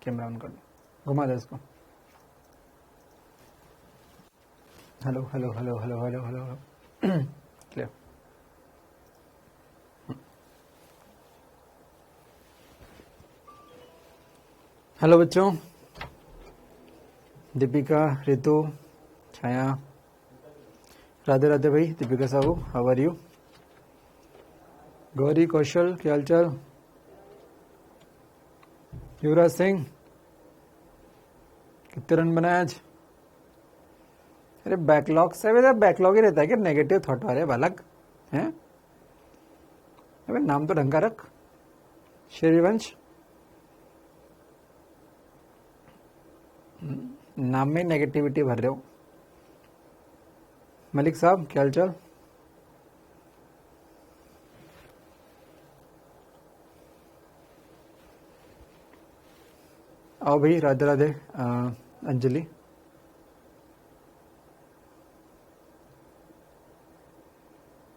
Camera on कर दो, घुमा दो इसको। Hello hello hello hello hello hello clear. Hello बच्चों, दीपिका, रितु, छाया, राधे राधे भाई, Deepika Sahu, how are you? Gauri, Kaushal, क्या हालचाल? युवराज सिंह, कितने रन बनाए आज? अरे बैकलॉग से बेटा, बैकलॉग ही रहता है कि नेगेटिव थॉट वाले बालक हैं? अबे नाम तो ढंग का रख। श्रीवंश, नाम में नेगेटिविटी भर रहे हो। मलिक साहब, क्या हालचाल? आओ भाई, राधे राधे। अंजलि,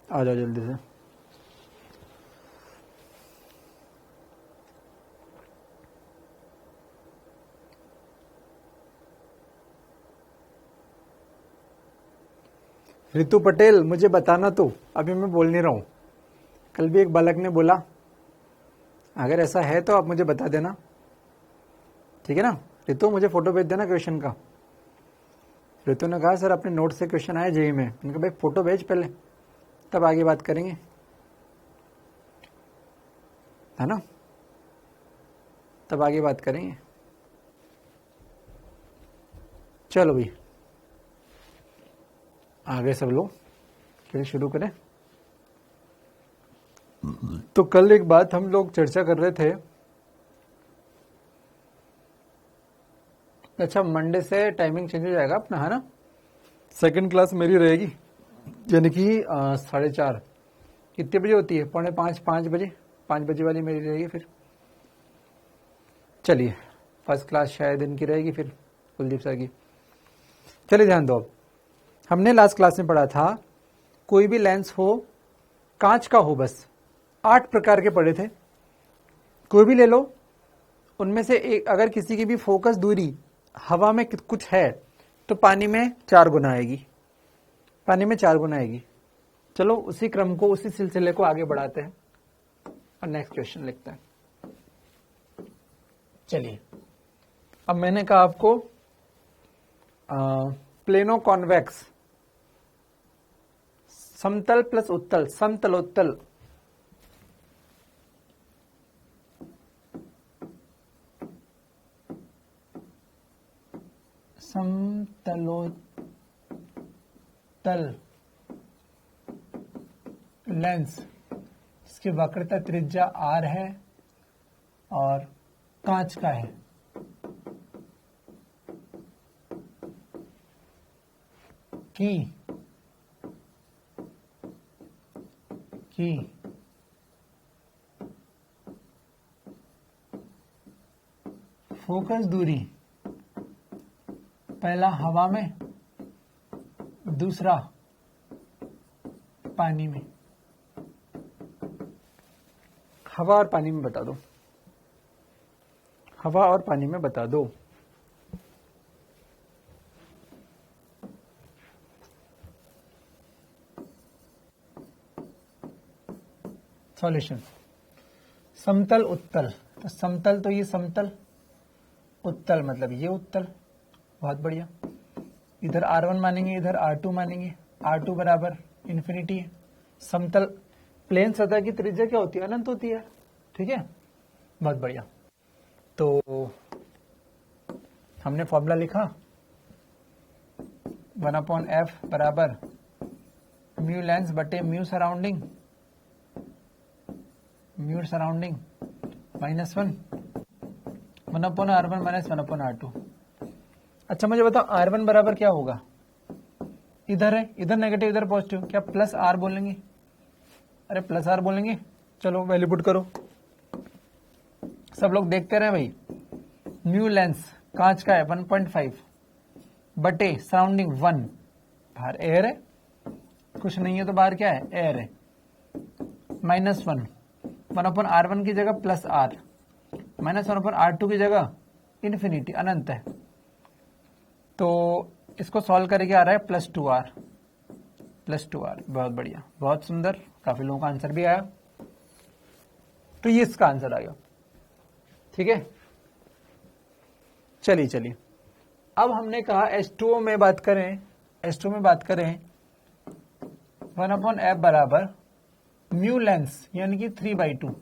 आ जाओ जल्दी से। रितु पटेल, मुझे बताना तो, अभी मैं बोल नहीं रहा हूं। कल भी एक बालक ने बोला, अगर ऐसा है तो आप मुझे बता देना, ठीक है ना? रितु, मुझे फोटो भेज देना क्वेश्चन का। रितु ने कहा सर अपने नोट से क्वेश्चन आए जेई में। मैंने कहा भाई फोटो भेज पहले, तब आगे बात करेंगे, है ना? तब आगे बात करेंगे। चलो भाई, आगे सब लोग खेल शुरू करें। तो कल एक बात हम लोग चर्चा कर रहे थे। अच्छा, मंडे से टाइमिंग चेंज हो जाएगा अपना, है ना? सेकंड क्लास मेरी रहेगी, यानी कि 4:30। कितने बजे होती है? 4:45, 5 बजे। 5 बजे वाली मेरी रहेगी फिर। चलिए, फर्स्ट क्लास शायद इनकी रहेगी फिर, कुलदीप सर की। चलिए ध्यान दो। अब हमने लास्ट क्लास में पढ़ा था, कोई भी लेंस हो, कांच का हो, बस 8 प्रकार के पढ़े थे। कोई भी ले लो, उनमें से एक, अगर किसी की भी फोकस दूरी हवा में कुछ है तो पानी में 4 गुना आएगी, पानी में 4 गुना आएगी। चलो उसी क्रम को, उसी सिलसिले को आगे बढ़ाते हैं और नेक्स्ट क्वेश्चन लिखते हैं। चलिए, अब मैंने कहा आपको प्लेनो कॉन्वेक्स, समतल प्लस उत्तल, समतलोत्तल, समतलोत्तल लेंस, इसकी वक्रता त्रिज्या r है और कांच का है। की फोकस दूरी, पहला हवा में, दूसरा पानी में। हवा और पानी में बता दो, हवा और पानी में बता दो। सॉल्यूशन, समतल उत्तल, तो समतल तो ये समतल, उत्तल मतलब ये उत्तल। बहुत बढ़िया। इधर R1 मानेंगे, इधर R2 मानेंगे। R2 बराबर इन्फिनिटी है। समतल प्लेन सतह की त्रिज्या क्या होती है? अनंत होती है, ठीक है? बहुत बढ़िया। तो हमने फॉर्मूला लिखा, 1/f बराबर म्यू लेंस बटे mu surrounding, mu surrounding -1, 1/R1 minus 1/R2। अच्छा मुझे बताओ, R1 बराबर क्या होगा? इधर है, इधर नेगेटिव, इधर पॉजिटिव, क्या प्लस R बोलेंगे? अरे प्लस R बोलेंगे। चलो वैल्यू पुट करो, सब लोग देखते रहे भाई। म्यू लेंस कांच का है 1.5 बटे सराउंडिंग 1, बाहर एयर है, कुछ नहीं है तो बाहर क्या है? एयर है। -1, 1/R1 की जगह प्लस R, -1/R2 की जगह इन्फिनिटी, अनंत है। तो इसको सॉल्व करके आ रहा है +2r, +2r। बहुत बढ़िया, बहुत सुंदर, काफी लोगों का आंसर भी आया। तो ये इसका आंसर आ गया। ठीक है, चलिए अब हमने कहा H2O में बात करें, H2O में बात करें 1/f बराबर म्यू लेंस यानी कि 3/2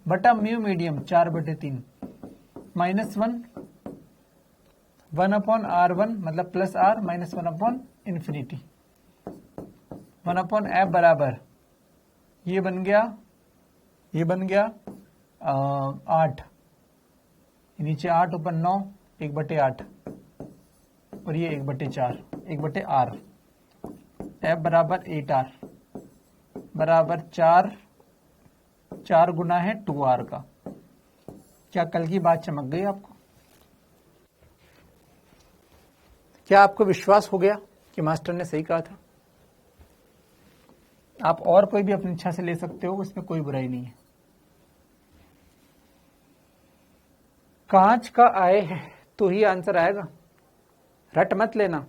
बटा म्यू मीडियम 4/3 -1 1/r1 मतलब +r -1 ∞ 1/f बराबर ये बन गया 8, नीचे 8 ऊपर 9, 1/8 और ये 1/4, 1/r। f बराबर 8r बराबर 4 गुना है 2r का। क्या कल की बात चमक गई आपको? क्या आपको विश्वास हो गया कि मास्टर ने सही कहा था? आप और कोई भी अपनी इच्छा से ले सकते हो, उसमें कोई बुराई नहीं है। कांच का आए है तो ही आंसर आएगा, रट मत लेना,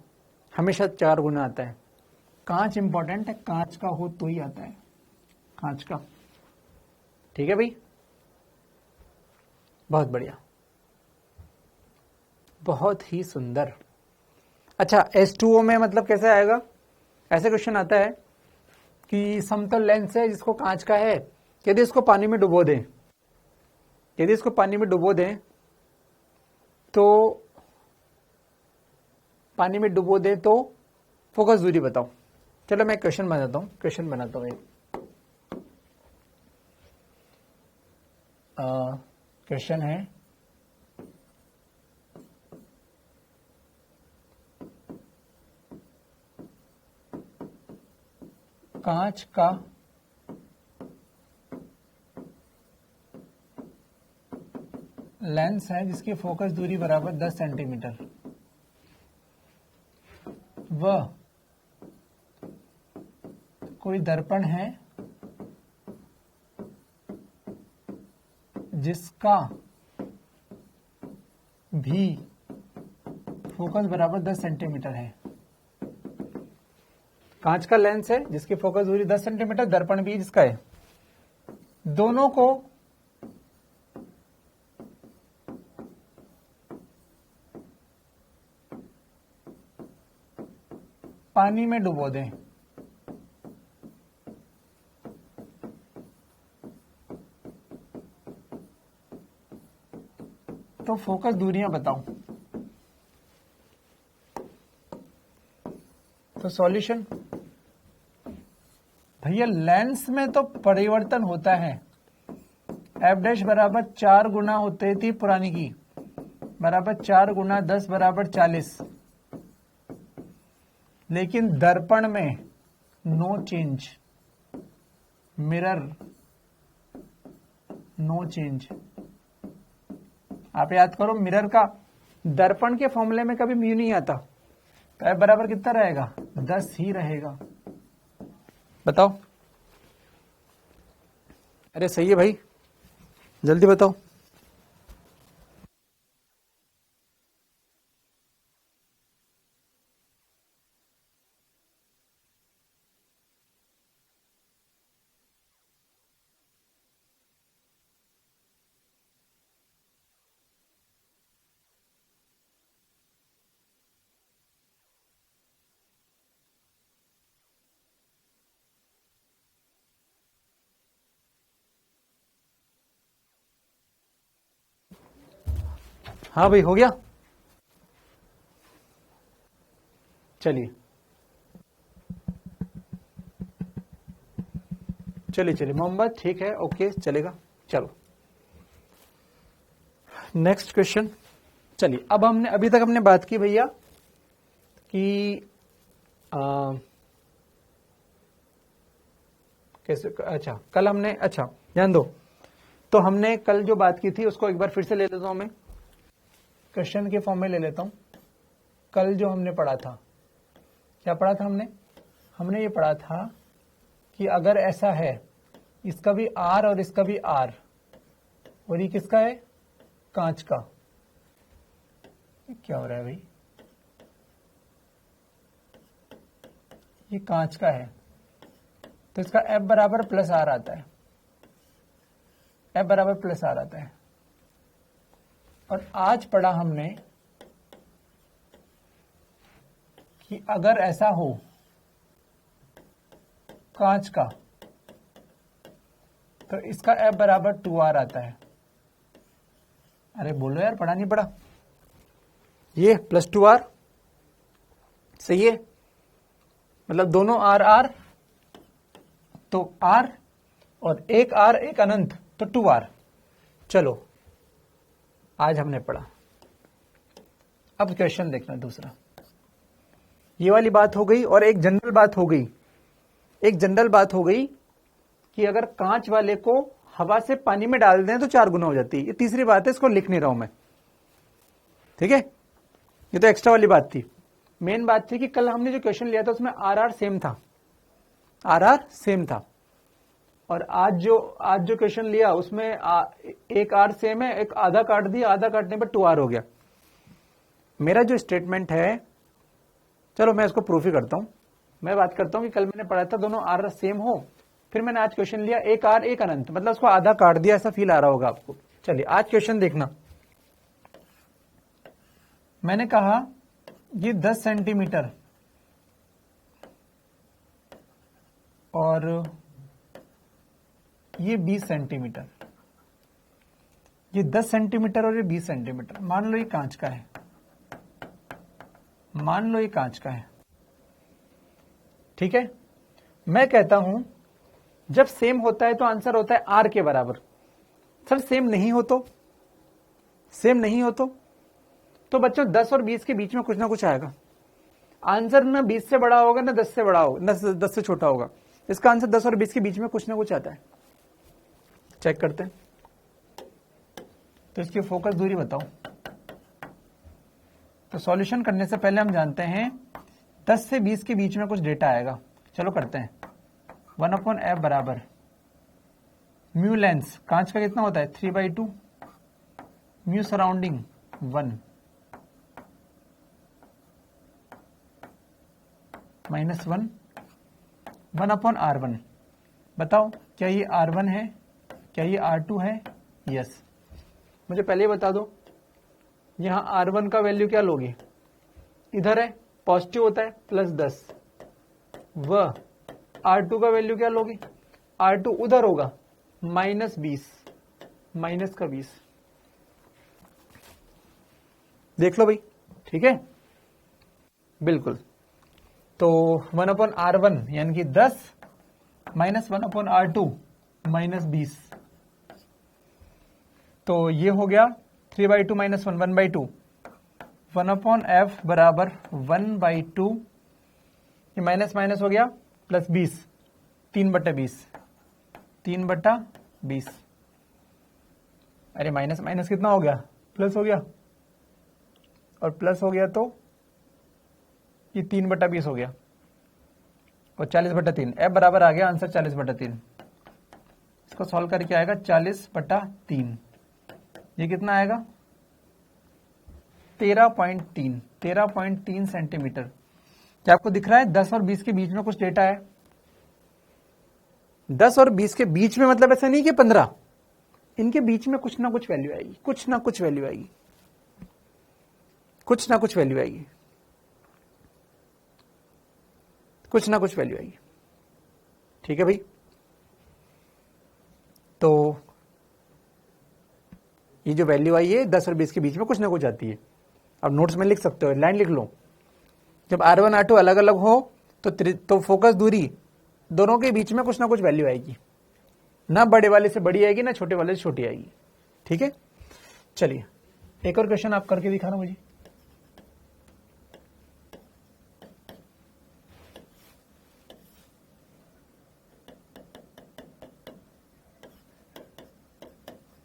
हमेशा 4 गुना आता है। कांच इंपॉर्टेंट है, कांच का हो तो ही आता है, कांच का। ठीक है भाई, बहुत बढ़िया, बहुत ही सुंदर। अच्छा, H2O में मतलब कैसे आएगा? ऐसे क्वेश्चन आता है कि समतल लेंस है जिसको कांच का है, यदि इसको पानी में डुबो दें, तो फोकस दूरी बताओ। चलो मैं क्वेश्चन बनाता हूं एक क्वेश्चन है, कांच का लेंस है जिसकी फोकस दूरी बराबर 10 सेंटीमीटर, वह कोई दर्पण है जिसका भी फोकस बराबर 10 सेंटीमीटर है। कांच का लेंस है जिसकी फोकस दूरी 10 सेंटीमीटर, दर्पण भी जिसका है, दोनों को पानी में डुबो दें, तो फोकस दूरियां बताओ। तो सॉल्यूशन भैया, लेंस में तो परिवर्तन होता है। f' बराबर 4 गुना होते थी पुरानी की, बराबर 4 गुना 10 बराबर 40, लेकिन दर्पण में no change, mirror no change. आप याद करो, मिरर का दर्पण के फॉर्मूले में कभी म्यू नहीं आता, तो f बराबर कितना रहेगा? 10 ही रहेगा। बताओ। अरे सही है भाई, जल्दी बताओ। हाँ भाई, हो गया। चलिए मोहम्मद, ठीक है, ओके, चलेगा। चलो नेक्स्ट क्वेश्चन। चलिए, अब हमने अभी तक हमने बात की भैया कि कैसे, अच्छा कल हमने, अच्छा ध्यान दो, तो हमने कल जो बात की थी उसको एक बार फिर से ले लेता हूं मैं, क्वेश्चन के फॉर्म में ले लेता हूं। कल जो हमने पढ़ा था, क्या पढ़ा था हमने ये पढ़ा था कि अगर ऐसा है, इसका भी R और इसका भी R, और ये किसका है? कांच का। क्या हो रहा है भाई, ये कांच का है तो इसका F बराबर प्लस आर आता है, F बराबर प्लस आर आता है। और आज पढ़ा हमने कि अगर ऐसा हो कांच का तो इसका F बराबर 2R आता है। अरे बोलो यार, पढ़ा नहीं पढ़ा? ये प्लस 2R सही है, मतलब दोनों आर आर तो R और एक R एक अनंत तो 2R। चलो आज हमने पढ़ा, अब क्वेश्चन देखना दूसरा। ये वाली बात हो गई और एक जनरल बात हो गई, एक जनरल बात हो गई कि अगर कांच वाले को हवा से पानी में डाल दें तो 4 गुना हो जाती है। ये तीसरी बात है, इसको लिख नहीं रहा हूं मैं, ठीक है? ये तो एक्स्ट्रा वाली बात थी। मेन बात थी कि कल हमने जो क्वेश्चन लिया था उसमें आर आर सेम था, आर आर सेम था। और आज जो क्वेश्चन लिया उसमें एक आर सेम है, एक आधा काट दिया, आधा काटने पर 2R हो गया। मेरा जो स्टेटमेंट है, चलो मैं इसको प्रूफ ही करता हूं। मैं बात करता हूं कि कल मैंने पढ़ा था दोनों आर सेम हो, फिर मैंने आज क्वेश्चन लिया एक आर एक अनंत, मतलब उसको आधा काट दिया, ऐसा फील आ रहा होगा आपको। चलिए आज क्वेश्चन देखना। मैंने कहा ये 10 सेंटीमीटर और ये 20 सेंटीमीटर, ये 10 सेंटीमीटर और ये 20 सेंटीमीटर। मान लो ये कांच का है, मान लो ये कांच का है, ठीक है? मैं कहता हूं जब सेम होता है तो आंसर होता है आर के बराबर। सर सेम नहीं हो तो, सेम नहीं हो तो बच्चों 10 और 20 के बीच में कुछ ना कुछ आएगा। आंसर ना 20 से बड़ा होगा ना 10 से बड़ा होगा, ना 10 से छोटा होगा। इसका आंसर 10 और 20 के बीच में कुछ ना कुछ आता है। चेक करते हैं। तो इसकी फोकस दूरी बताओ। तो सॉल्यूशन करने से पहले हम जानते हैं 10 से 20 के बीच में कुछ डेटा आएगा। चलो करते हैं। 1/f बराबर म्यू लेंस कांच का कितना होता है 3/2, म्यू सराउंडिंग 1 -1 1/r1। बताओ क्या ये r1 है, क्या ये r2 है? यस। मुझे पहले ही बता दो, यहां r1 का वैल्यू क्या लोगे? इधर है पॉजिटिव होता है +10, वह r2 का वैल्यू क्या लोगे? r2 उधर होगा -20, माइनस का 20। देख लो भाई, ठीक है? बिल्कुल। तो 1/r1 यानी कि 10 -1/r2 -20, तो ये हो गया 3/2 -1 1/2। 1/f बराबर 1/2, ये माइनस माइनस हो गया +20, 3/20, 3/20। अरे माइनस माइनस कितना हो गया? प्लस हो गया, और प्लस हो गया तो ये 3/20 हो गया, और 40/3। f बराबर आ गया आंसर 40/3। इसको सॉल्व करके आएगा 40/3। ये कितना आएगा? 13.3 सेंटीमीटर। क्या आपको दिख रहा है 10 और 20 के बीच में कुछ डेटा है? 10 और 20 के बीच में मतलब ऐसा नहीं कि 15, इनके बीच में कुछ ना कुछ वैल्यू आएगी, कुछ ना कुछ वैल्यू आएगी, कुछ ना कुछ वैल्यू आएगी, कुछ ना कुछ वैल्यू आएगी। ठीक है भाई? तो ये जो वैल्यू आई है 10 और 20 के बीच में कुछ ना कुछ आती है। अब नोट्स में लिख सकते हो, लाइन लिख लो। जब R1 R2 अलग अलग हो तो फोकस दूरी दोनों के बीच में कुछ ना कुछ वैल्यू आएगी, ना बड़े वाले से बड़ी आएगी ना छोटे वाले से छोटी आएगी। ठीक है, चलिए एक और क्वेश्चन आप करके दिखाना मुझे।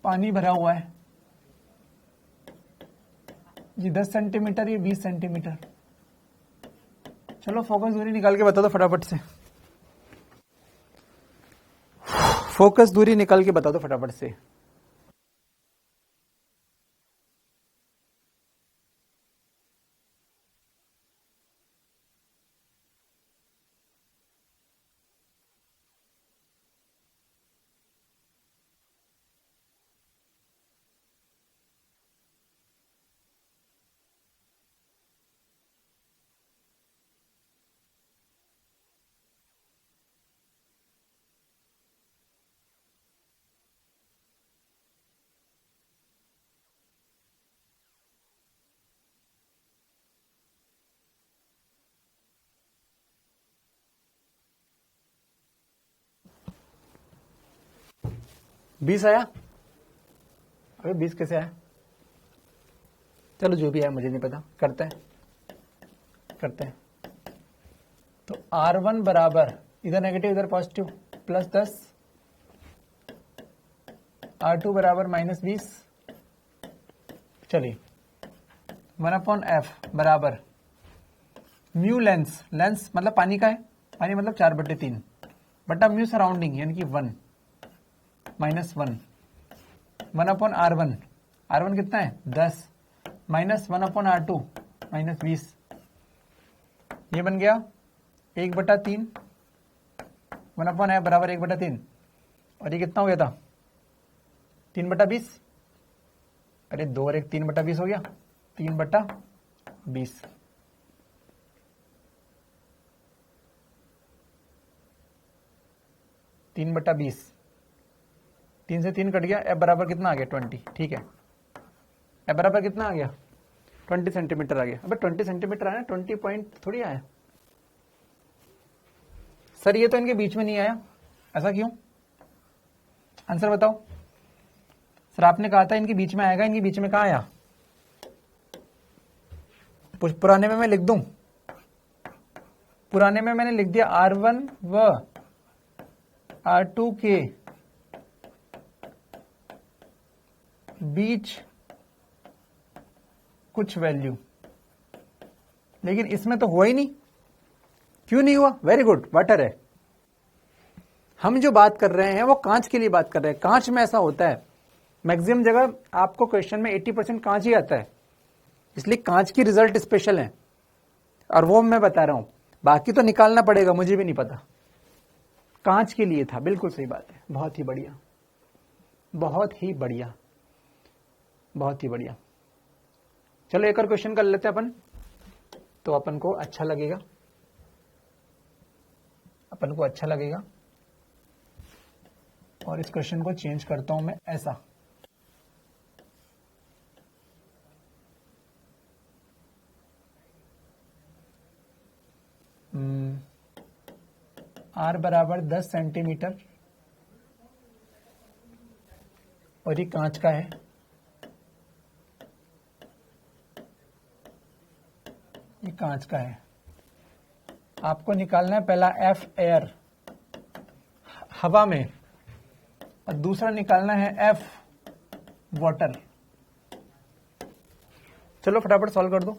पानी भरा हुआ है, ये 10 सेंटीमीटर, ये 20 सेंटीमीटर। चलो फोकस दूरी निकाल के बता दो फटाफट से, फोकस दूरी निकाल के बता दो फटाफट से। 20 आया? अरे 20 कैसे आया? चलो जो भी है मुझे नहीं पता, करते हैं। तो R1 बराबर इधर नेगेटिव इधर पॉजिटिव प्लस 10, R2 बराबर -20। चलिए 1/f बराबर म्यू लेंस मतलब पानी का है, पानी मतलब 4/3 बटा म्यू सराउंडिंग यानी कि 1 -1 1/R1, R1 कितना है 10 -1/R2 -20, ये बन गया 1/3 1/f बराबर 1/3, और ये कितना हो गया था 3/20। अरे 2 और 1 3/20 हो गया, 3/20। तीन बटा 20, 3 से 3 कट गया, एफ बराबर कितना आ गया 20। ठीक है, एफ बराबर कितना आ गया 20 सेंटीमीटर आ गया। अबे 20 सेंटीमीटर आया, 20 पॉइंट थोड़ी आया सर, ये तो इनके बीच में नहीं आया, ऐसा क्यों? आंसर बताओ सर। आपने कहा था इनके बीच में आएगा, इनके बीच में कहाँ आया? पुराने में मैं लिख दूं, पुराने में मैंने लिख दिया R1 व R2 के बीच कुछ वैल्यू, लेकिन इसमें तो हुआ ही नहीं। क्यों नहीं हुआ? वेरी गुड, वाटर है। हम जो बात कर रहे हैं वो कांच के लिए बात कर रहे हैं। कांच में ऐसा होता है, मैक्सिमम जगह आपको क्वेश्चन में 80% कांच ही आता है, इसलिए कांच की रिजल्ट स्पेशल है, और वो मैं बता रहा हूं। बाकी तो निकालना पड़ेगा, मुझे भी नहीं पता। कांच के लिए था, बिल्कुल सही बात है। बहुत ही बढ़िया, बहुत ही बढ़िया, बहुत ही बढ़िया। चलो एक और क्वेश्चन कर लेते हैं अपन, तो अपन को अच्छा लगेगा, अपन को अच्छा लगेगा। और इस क्वेश्चन को चेंज करता हूं मैं ऐसा, R बराबर 10 सेंटीमीटर और ये कांच का है, ये कांच का है। आपको निकालना है पहला F एयर, हवा में, और दूसरा निकालना है F वाटर। चलो फटाफट सॉल्व कर दो।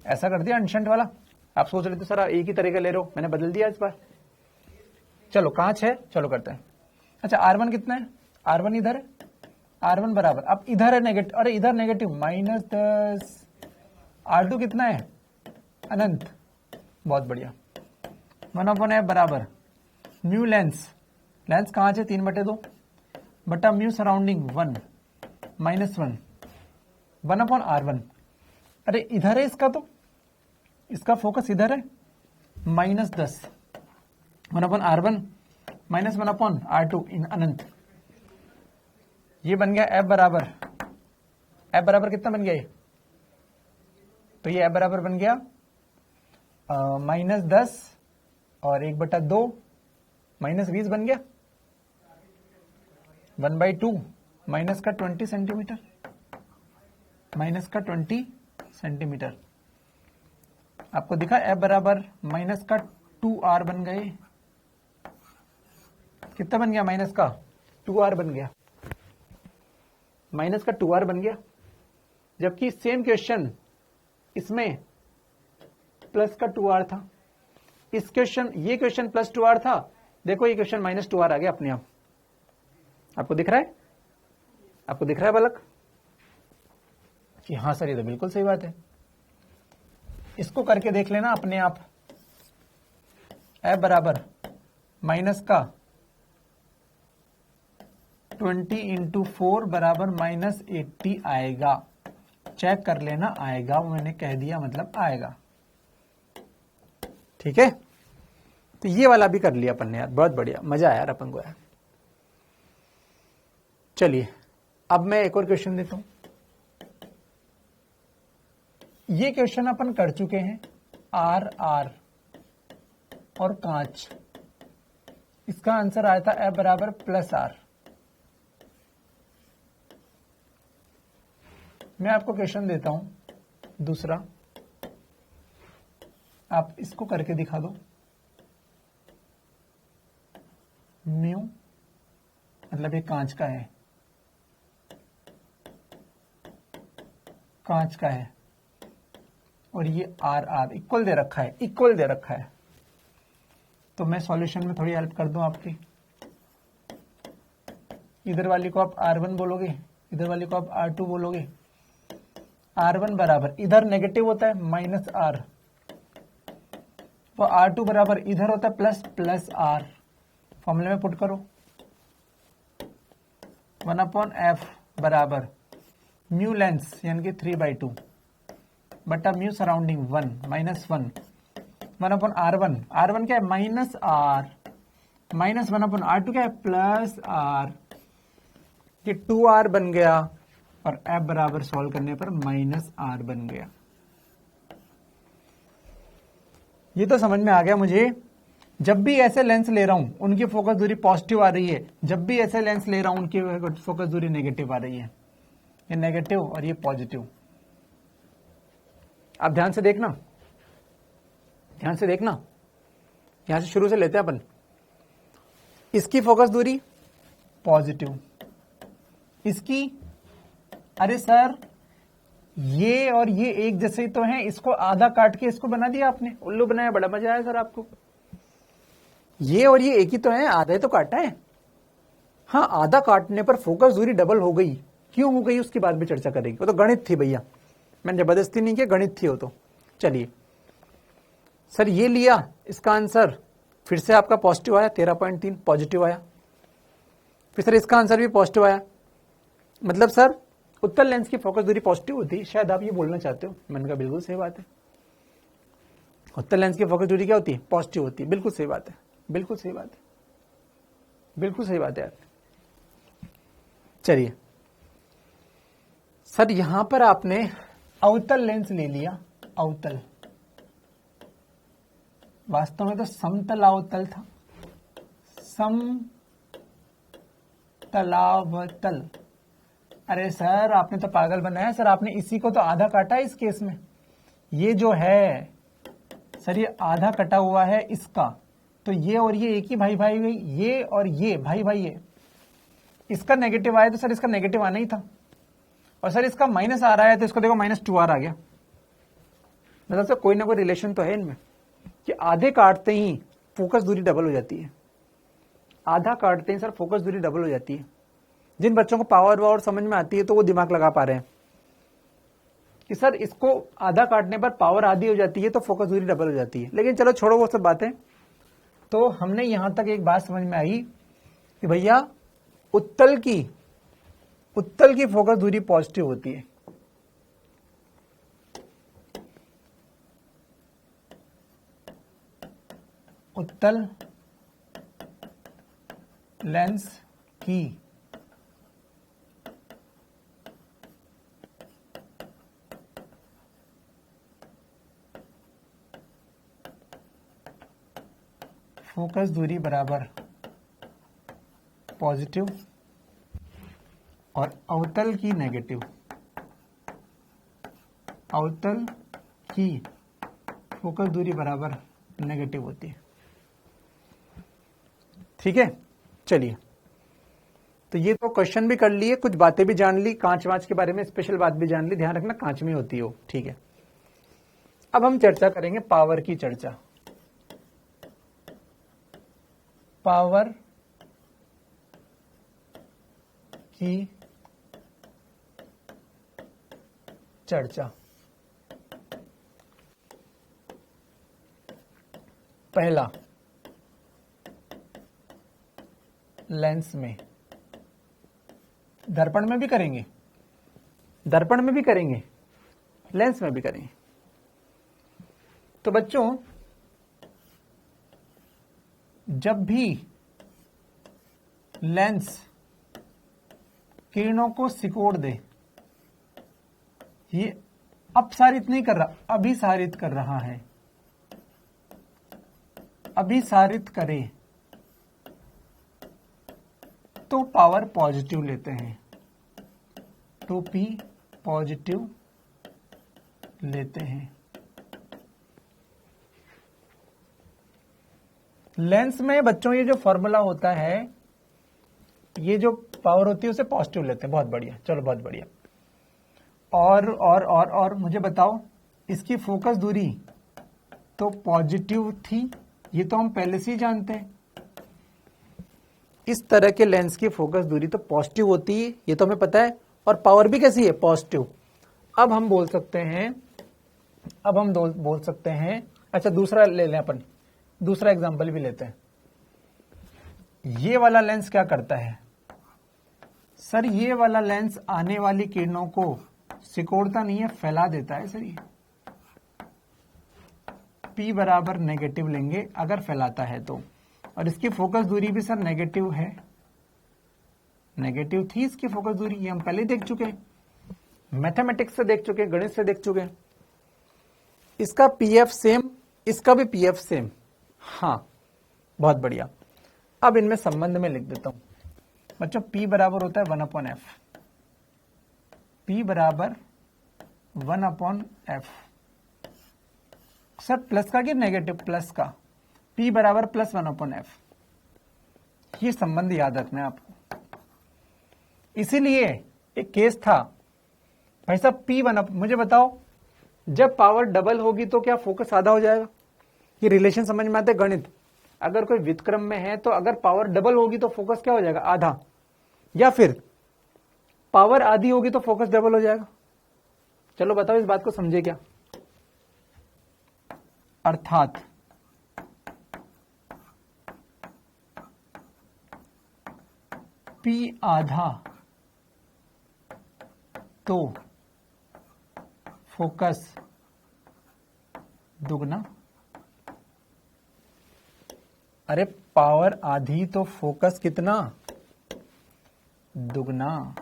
ऐसा कर दिया अनशंट वाला। आप सोच रहे थे सर एक ही तरीका ले रहे हो, मैंने बदल दिया इस बार। चलो कांच है, चलो करते हैं। अच्छा R1 कितना है? R1 इधर है, R1 बराबर, अब इधर है नेगेटिव, अरे इधर नेगेटिव -10। R2 कितना है? अनंत। बहुत बढ़िया। 1/f बराबर म्यू लेंस कांच है 3/2 बटा म्यू सराउंडिंग 1 -1 1/R1। अरे इधर है इसका, तो इसका फोकस इधर है, -10 1/R1 -1/R2 इन अनंत। ये बन गया F बराबर कितना बन गया ये? तो ये F बराबर बन गया -10 और 1/2 -20 बन गया 1/2 माइनस का 20 सेंटीमीटर, माइनस का 20 सेंटीमीटर। आपको दिखा F बराबर माइनस का 2R बन गए। कितना बन गया? माइनस का 2R बन गया, माइनस का 2R बन गया। जबकि सेम क्वेश्चन इसमें प्लस का 2R था। इस क्वेश्चन, ये क्वेश्चन प्लस 2R था, देखो ये क्वेश्चन -2R आ गया अपने आप। आपको दिख रहा है? आपको दिख रहा है बालक कि हाँ सर ये तो बिल्कुल सही बात है। इसको करके देख लेना अपने आप। F बराबर माइनस का 20 × 4 बराबर -80 आएगा। चेक कर लेना, आएगा, वो मैंने कह दिया मतलब आएगा। ठीक है, तो ये वाला भी कर लिया अपन ने यार, बहुत बढ़िया, मजा आया यार अपन को यार। चलिए अब मैं एक और क्वेश्चन देता हूं। ये क्वेश्चन अपन कर चुके हैं, R और कांच। इसका आंसर आया था एफ बराबर प्लस आर। मैं आपको क्वेश्चन देता हूं दूसरा, आप इसको करके दिखा दो। म्यू मतलब ये कांच का है, कांच का है, और ये आर आर इक्वल दे रखा है, इक्वल दे रखा है। तो मैं सॉल्यूशन में थोड़ी हेल्प कर दूं आपकी। इधर वाली को आप R1 बोलोगे, इधर वाली को आप R2 बोलोगे। R1 बराबर इधर नेगेटिव होता है माइनस आर, तो R2 बराबर इधर होता है प्लस प्लस आर। फॉर्मूले में पुट करो, 1/f बराबर म्यू लेंस यानी कि 3/2 बटा mu surrounding 1 minus 1/R1। R1 क्या है माइनस आर, माइनस 1/R2 क्या है प्लस आर। ये 2R बन गया और f बराबर सॉल्व करने पर माइनस आर बन गया। ये तो समझ में आ गया मुझे। जब भी ऐसे लेंस ले रहा हूं उनकी फोकस दूरी पॉजिटिव आ रही है, जब भी ऐसे लेंस ले रहा हूं उनकी फोकस दूरी नेगेटिव आ रही है। ये नेगेटिव और ये पॉजिटिव। आप ध्यान से देखना, ध्यान से देखना, यहां से शुरू से लेते हैं अपन। इसकी फोकस दूरी पॉजिटिव, इसकी, अरे सर ये और ये एक जैसे ही तो हैं, इसको आधा काट के इसको बना दिया आपने, उल्लू बनाया, बड़ा मजा आया सर आपको। ये और ये एक ही तो है, आधा ही तो काटा है। हाँ, आधा काटने पर फोकस दूरी डबल हो गई, क्यों हो गई उसकी बाद में चर्चा करेंगे। वो तो गणित थी भैया, मैंने जबरदस्ती नहीं किया, गणित थी वो तो। चलिए सर ये लिया, इसका आंसर फिर से आपका पॉजिटिव आया, 13.3 पॉजिटिव आया। फिर सर इसका आंसर भी पॉजिटिव आया, मतलब सर उत्तल लेंस की फोकस दूरी पॉजिटिव होती है, शायद आप ये बोलना चाहते हो। मैंने कहा बिल्कुल सही बात है, उत्तल लेंस की फोकस दूरी क्या होती है, पॉजिटिव होती है। बिल्कुल सही बात है, बिल्कुल सही बात है, बिल्कुल सही बात है यार। चलिए सर यहां पर आपने अवतल लेंस ले लिया, अवतल, वास्तव में तो समतलावतल था, समतलावतल। अरे सर आपने तो पागल बनाया सर, आपने इसी को तो आधा काटा है इस केस में। ये जो है सर ये आधा कटा हुआ है इसका, तो ये और ये एक ही भाई भाई, ये और ये भाई भाई, ये इसका नेगेटिव आया तो सर इसका नेगेटिव आना ही था, और सर इसका माइनस आ रहा है तो इसको देखो -2r आ गया। मतलब सर कोई ना कोई रिलेशन तो है इनमें कि आधे काटते ही फोकस दूरी डबल हो जाती है, आधा काटते ही सर फोकस दूरी डबल हो जाती है। जिन बच्चों को पावर वावर समझ में आती है तो वो दिमाग लगा पा रहे हैं कि सर इसको आधा काटने पर पावर आधी हो जाती है तो फोकस दूरी डबल हो जाती है। लेकिन चलो छोड़ो वो सब बातें। तो हमने यहां तक एक बात समझ में आई कि भैया उत्तल की फोकस दूरी पॉजिटिव होती है। उत्तल लेंस की फोकस दूरी बराबर पॉजिटिव और अवतल की नेगेटिव, अवतल की फोकस दूरी बराबर नेगेटिव होती है। ठीक है, चलिए तो ये तो क्वेश्चन भी कर लिए, कुछ बातें भी जान ली, कांच वांच के बारे में स्पेशल बात भी जान ली। ध्यान रखना कांच में होती हो, ठीक है। अब हम चर्चा करेंगे पावर की चर्चा, पावर की चर्चा। पहला, लेंस में, दर्पण में भी करेंगे, दर्पण में भी करेंगे, लेंस में भी करेंगे। तो बच्चों जब भी लेंस किरणों को सिकोड़ दे, ये अपसारित नहीं कर रहा, अभिसारित कर रहा है, अभिसारित करे, तो पावर पॉजिटिव लेते हैं, तो P पॉजिटिव लेते हैं। लेंस में बच्चों ये जो फॉर्मूला होता है, ये जो पावर होती है उसे पॉजिटिव लेते हैं। बहुत बढ़िया, चलो बहुत बढ़िया। और मुझे बताओ, इसकी फोकस दूरी तो पॉजिटिव थी, ये तो हम पहले से ही जानते हैं। इस तरह के लेंस की फोकस दूरी तो पॉजिटिव होती है, ये तो हमें पता है, और पावर भी कैसी है, पॉजिटिव। अब हम बोल सकते हैं, अच्छा दूसरा ले लें, अपन दूसरा एग्जांपल भी लेते हैं। ये वाला लेंस क्या करता है सर? ये वाला लेंस आने वाली किरणों को सिकोड़ता नहीं है, फैला देता है सर। ये P बराबर नेगेटिव लेंगे अगर फैलाता है तो, और इसकी फोकस दूरी भी सर नेगेटिव है, नेगेटिव थी इसकी फोकस दूरी, ये हम पहले देख चुके हैं, मैथमेटिक्स से देख चुके हैं, गणित से देख चुके हैं। इसका PF सेम, इसका भी PF सेम। हाँ बहुत बढ़िया। अब इनमें संबंध में लिख देता हूं बच्चों। P बराबर होता है 1/f, P बराबर 1/f। सर प्लस का कि नेगेटिव? प्लस का। P बराबर प्लस 1/f। ये संबंध याद रखना है आपको। इसीलिए एक केस था भाई साहब, P1, मुझे बताओ जब पावर डबल होगी तो क्या फोकस आधा हो जाएगा? ये रिलेशन समझ में आते गणित। अगर कोई व्युत्क्रम में है तो अगर पावर डबल होगी तो फोकस क्या हो जाएगा? आधा। या फिर पावर आधी होगी तो फोकस डबल हो जाएगा। चलो बताओ इस बात को समझे क्या? अर्थात P आधा तो फोकस दुगना। अरे पावर आधी तो फोकस कितना? दुगना।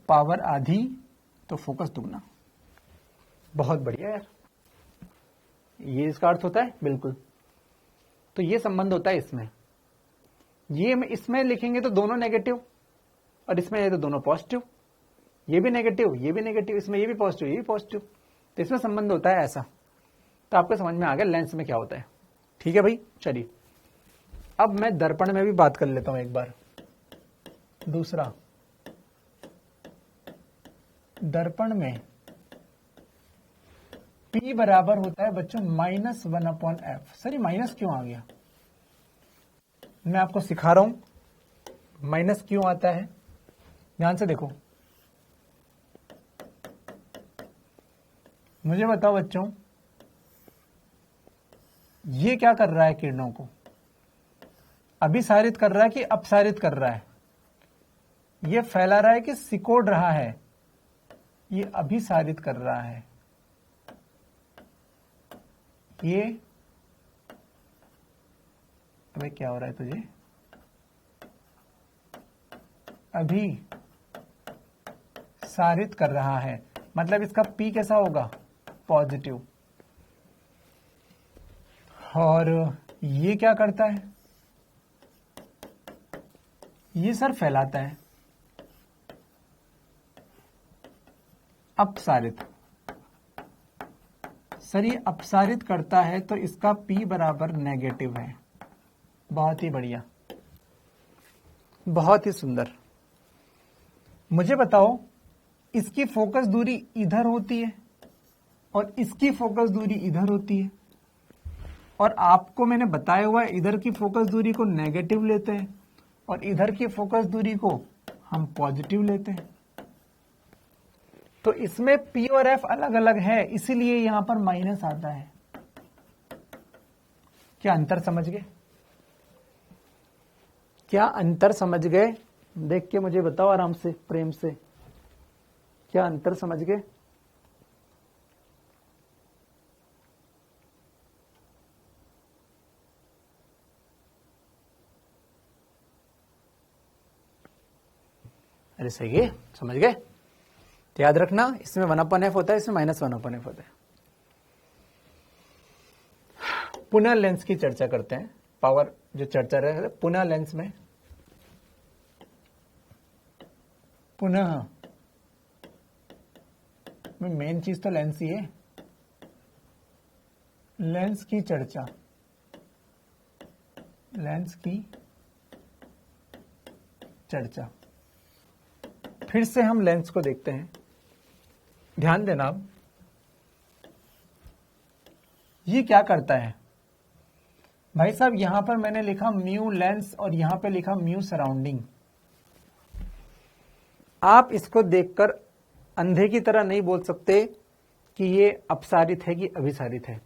पावर आधी तो फोकस दुगना। बहुत बढ़िया यार, ये इसका अर्थ होता है बिल्कुल। तो ये संबंध होता है इसमें। ये इसमें लिखेंगे तो दोनों नेगेटिव, और इसमें है तो दोनों पॉजिटिव। ये भी नेगेटिव, ये भी नेगेटिव, इसमें ये भी पॉजिटिव, ये भी पॉजिटिव। तो इसमें संबंध होता है ऐसा। तो आपको समझ में आ गया लेंस में क्या होता है। ठीक है भाई, चलिए अब मैं दर्पण में भी बात कर लेता हूं एक बार। दूसरा, दर्पण में P बराबर होता है बच्चों -1/f। सर ये माइनस क्यों आ गया? मैं आपको सिखा रहा हूं माइनस क्यों आता है। ध्यान से देखो, मुझे बताओ बच्चों, ये क्या कर रहा है? किरणों को अभिसारित कर रहा है कि अपसारित कर रहा है? ये फैला रहा है कि सिकोड़ रहा है? ये अभिसारित कर रहा है। ये अबे क्या हो रहा है तुझे? अभी सारित कर रहा है, मतलब इसका P कैसा होगा? पॉजिटिव। और ये क्या करता है? ये सर फैलाता है, अपसारित। सर ये अपसारित करता है तो इसका P बराबर नेगेटिव है। बहुत ही बढ़िया, बहुत ही सुंदर। मुझे बताओ, इसकी फोकस दूरी इधर होती है और इसकी फोकस दूरी इधर होती है, और आपको मैंने बताया हुआ है इधर की फोकस दूरी को नेगेटिव लेते हैं और इधर की फोकस दूरी को हम पॉजिटिव लेते हैं। तो इसमें P और F अलग अलग है, इसीलिए यहां पर माइनस आता है। क्या अंतर समझ गए? क्या अंतर समझ गए? देख के मुझे बताओ आराम से, प्रेम से, क्या अंतर समझ गए? अरे सही है, समझ गए? तो याद रखना, इसमें 1/f होता है, इसमें -1/f होता है। पुनः लेंस की चर्चा करते हैं। पावर जो चर्चा रहे हैं पुनः लेंस में, पुनः मेन चीज तो लेंस ही है। लेंस की चर्चा, लेंस की चर्चा। फिर से हम लेंस को देखते हैं, ध्यान देना अब ये क्या करता है भाई साहब। यहां पर मैंने लिखा म्यू लेंस और यहां पे लिखा म्यू सराउंडिंग। आप इसको देखकर अंधे की तरह नहीं बोल सकते कि ये अपसारित है कि अभिसारित है,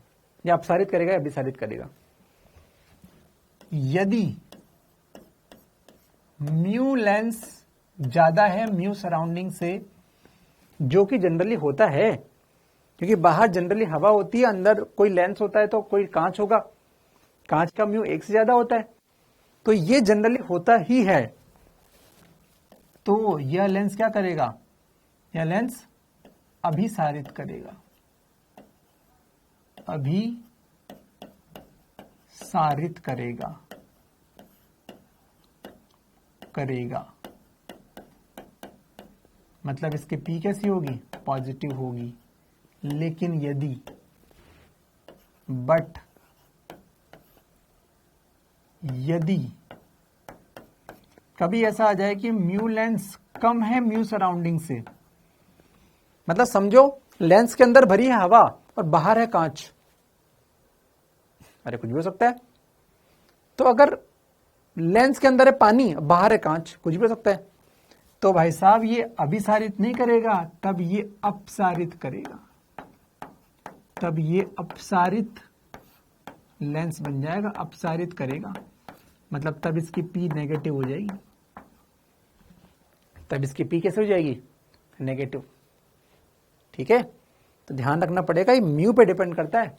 या अपसारित करेगा या अभिसारित करेगा। यदि म्यू लेंस ज्यादा है म्यू सराउंडिंग से, जो कि जनरली होता है, क्योंकि बाहर जनरली हवा होती है, अंदर कोई लेंस होता है तो कोई कांच होगा, कांच का म्यू 1 से ज्यादा होता है, तो ये जनरली होता ही है। तो यह लेंस क्या करेगा, यह लेंस अभिसारित करेगा, अभिसारित करेगा, मतलब इसकी पी कैसी होगी, पॉजिटिव होगी। लेकिन यदि यदि कभी ऐसा आ जाए कि म्यू लेंस कम है म्यू सराउंडिंग से, मतलब समझो लेंस के अंदर भरी है हवा और बाहर है कांच, अरे कुछ भी हो सकता है। तो अगर लेंस के अंदर है पानी, बाहर है कांच, कुछ भी हो सकता है। तो भाई साहब ये अभिसारित नहीं करेगा, तब ये अपसारित करेगा, तब ये अपसारित लेंस बन जाएगा, अपसारित करेगा। मतलब तब इसकी पी नेगेटिव हो जाएगी, तब इसकी पी कैसे हो जाएगी, नेगेटिव। ठीक है, तो ध्यान रखना पड़ेगा, ये म्यू पे डिपेंड करता है।